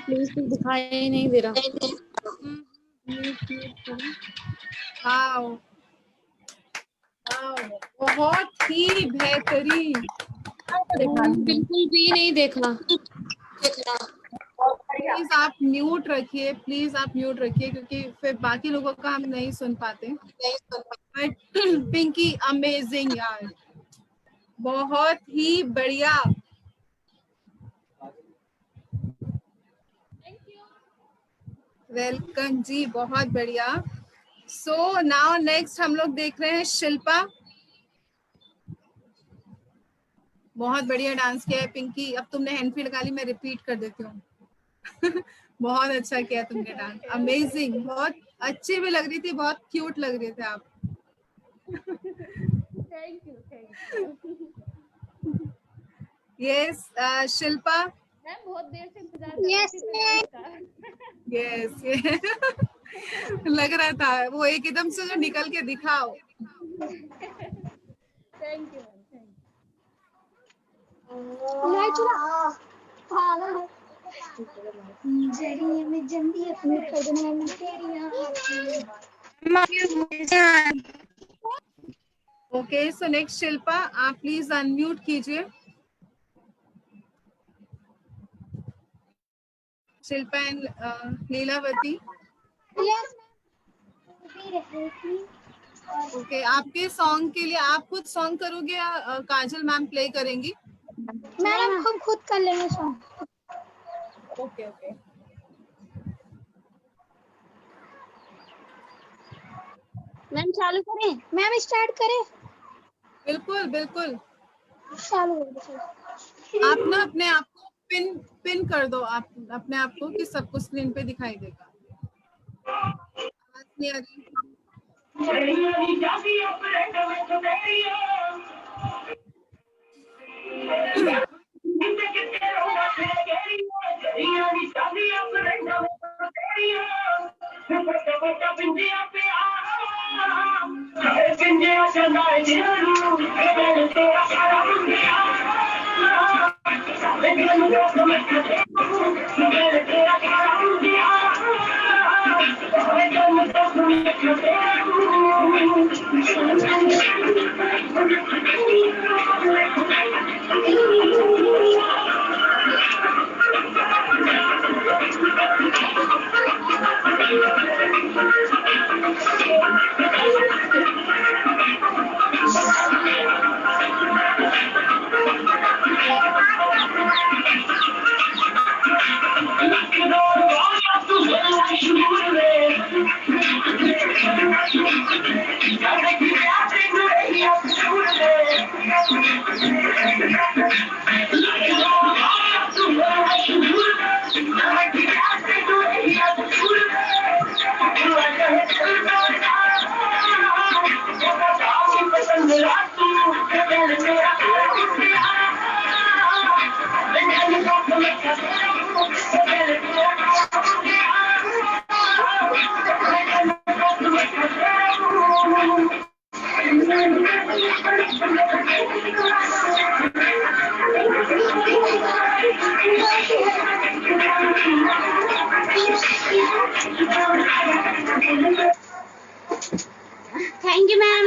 प्लीज दिखाई नहीं दे रहा। बहुत ही बेहतरीन। बिल्कुल भी नहीं देखा। प्लीज आप म्यूट रखिए, प्लीज आप म्यूट रखिए क्योंकि फिर बाकी लोगों का हम नहीं सुन पाते। बट पिंकी अमेजिंग यार, बहुत ही बढ़िया। वेलकम जी, बहुत बढ़िया। सो नाउ नेक्स्ट हम लोग देख रहे हैं शिल्पा। बहुत बढ़िया डांस किया है पिंकी। अब तुमने हैंड लगा ली, मैं रिपीट कर देती हूँ। बहुत अच्छा किया तुमने डांस, अमेजिंग। बहुत अच्छी भी लग रही थी, बहुत क्यूट लग रहे थे आप। Thank you. Yes Shilpa. Ma'am बहुत देर से इंतजार कर रही थी। यस लग रहा था वो एकदम से जो निकल के दिखाओ। Thank you. Okay so next Shilpa, आप प्लीज अनम्यूट कीजिए। शिल्पा एंड लीलावती। ओके आपके सॉन्ग के लिए आप खुद सॉन्ग करोगे या काजल मैम प्ले करेंगी? मैडम हम खुद कर लेंगे सॉन्ग। ओके ओके मैम चालू करें? मैम स्टार्ट करें? बिल्कुल बिल्कुल चालू। आप ना अपने आप को पिन कर दो, आप अपने आप को कि सबको स्क्रीन पे दिखाई देगा। आवाज नहीं आ रही। Thank you ma'am.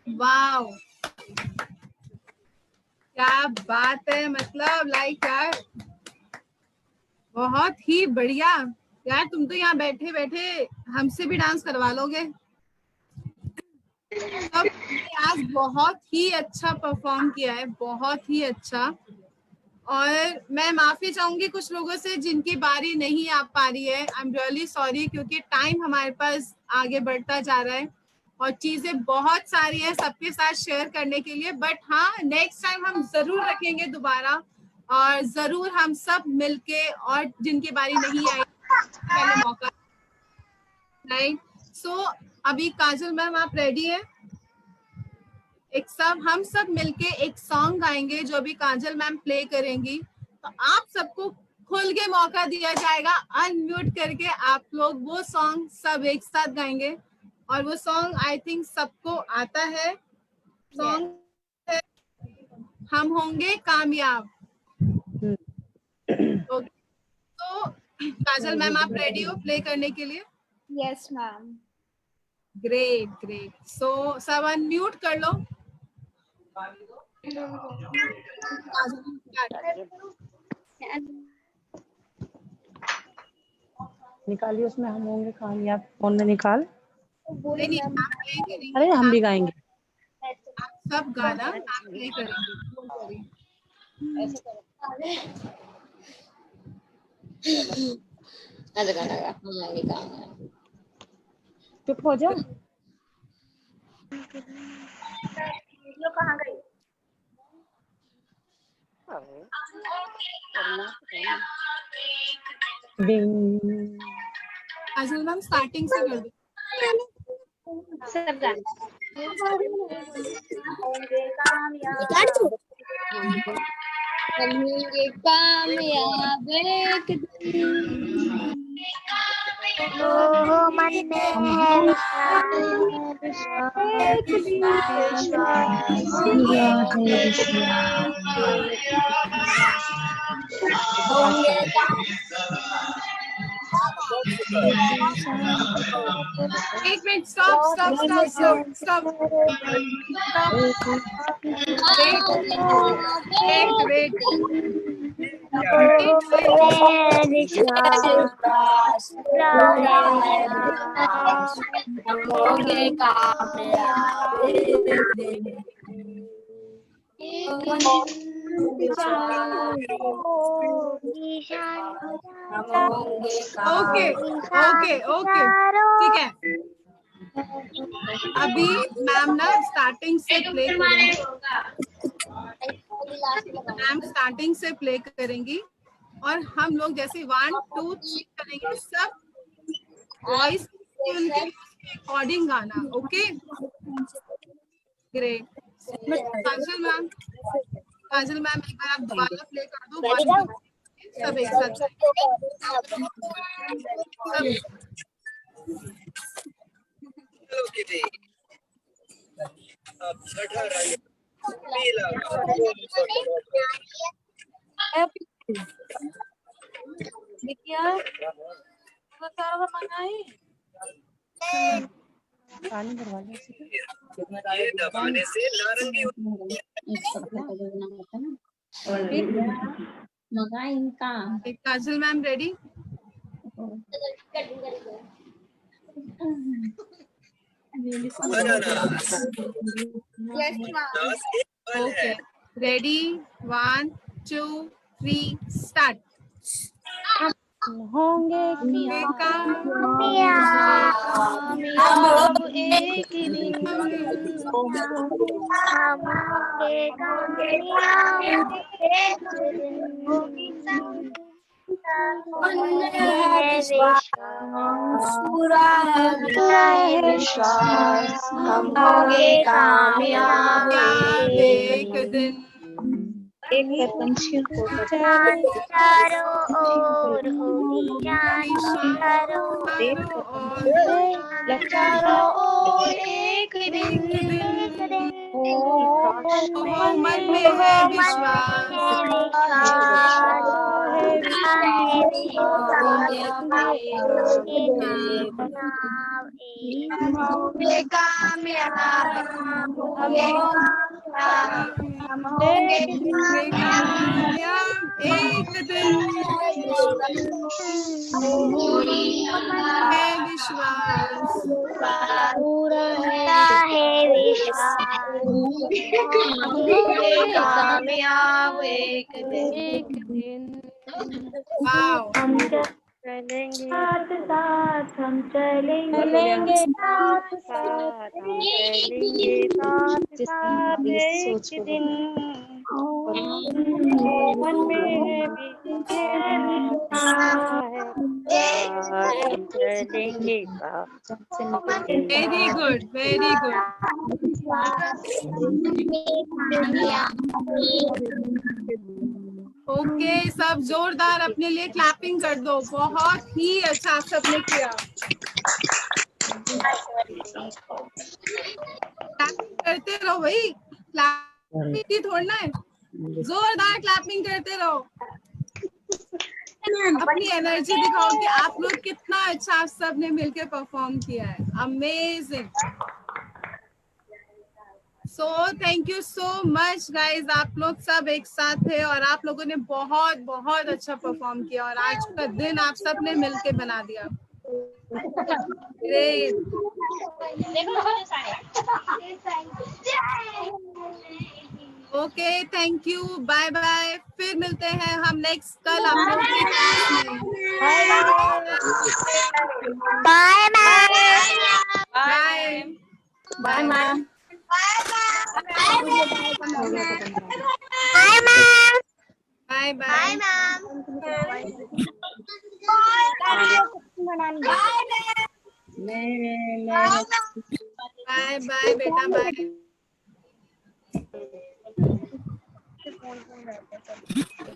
वाओ, क्या बात है, मतलब लाइक यार बहुत ही बढ़िया। यार तुम तो यहाँ बैठे बैठे हमसे भी डांस करवा लोगे। सब आज बहुत ही अच्छा परफॉर्म किया है, बहुत ही अच्छा। और मैं माफी चाहूंगी कुछ लोगों से जिनकी बारी नहीं आ पा रही है। आई एम रियली सॉरी, क्योंकि टाइम हमारे पास आगे बढ़ता जा रहा है और चीजें बहुत सारी है सबके साथ शेयर करने के लिए। बट हाँ, नेक्स्ट टाइम हम जरूर रखेंगे दोबारा, और जरूर हम सब मिलके, और जिनकी बारी नहीं आई पहले मौका। राइट, सो अभी काजल मैम आप रेडी है? हम सब मिलके एक सॉन्ग गाएंगे जो अभी काजल मैम प्ले करेंगी। तो आप सबको खुल के मौका दिया जाएगा, अनम्यूट करके आप लोग वो सॉन्ग सब एक साथ गाएंगे। और वो सॉन्ग आई थिंक सबको आता है। सॉन्ग हम होंगे कामयाब। ओके, तो काजल मैम आप रेडी हो प्ले करने के लिए? Yes ma'am. ग्रेट ग्रेट, सो सब अनम्यूट कर लो। निकालिए उसमें हम होंगे कामयाब, फोन में निकाल। नहीं, आप प्ले करेंगे। अरे हम भी गाएंगे। आप सब गाना आप प्ले करेंगे। चुप हो जा। कहाँ गई? काजल मैम स्टार्टिंग से कर दो। सब गाना होंगे कामयाब एक दिन। मन में एक minute, stop stop stop stop stop. Wait okay okay okay, ठीक है। अभी मैम ना स्टार्टिंग से प्ले करेंगी। मैम स्टार्टिंग से प्ले करेंगी और हम लोग जैसे 1 2 3 करेंगे, सब वॉइस उनके अकॉर्डिंग गाना। Okay, great. काजल मैम एक बार आप दोबारा प्ले कर दो। 1 2 सब एक साथ। पानी भरवा लो। दबाने से नारंगी Kajal ma'am ready? Okay, ready 1 2 3 start. होंगे एक दिन हम होंगे कामयाब एक दिन। चारों ओर होगी चारों ओर मन में है विश्वास, हम होंगे कामयाब एक दिन, है विश्वास, पूरा है विश्वास, कामयाब एक दिन। वाओ, हम चलेंगे साथ साथ, हम चलेंगे साथ साथ, चलेंगे साथ साथ एक दिन। मन में है हम चलेंगे साथ। Very good, very good. Okay, सब जोरदार अपने लिए क्लैपिंग कर दो। बहुत ही अच्छा आप सबने किया। क्लैपिंग करते रहो भाई, क्लैपिंग थोड़ना है, जोरदार क्लैपिंग करते रहो। अपनी एनर्जी दिखाओ कि आप लोग कितना अच्छा आप सबने मिलकर परफॉर्म किया है। Amazing. So thank you so much guys, आप लोग सब एक साथ थे और आप लोगों ने बहुत बहुत अच्छा परफॉर्म किया और आज का दिन आप सब ने मिलके बना दिया। Great. Okay, thank you, bye bye. फिर मिलते हैं हम नेक्स्ट कल आप लोगों के क्लास में। Bye bye bye ma'am. Bye bye. Bye bye बेटा, बाय।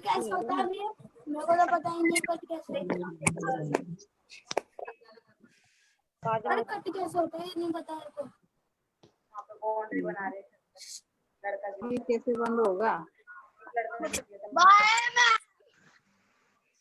कैसे होता है मेरे को तो पता ही नहीं कट कैसे, अरे कट कैसे होता है नहीं पता है तो। ये कैसे बंद होगा? बाय।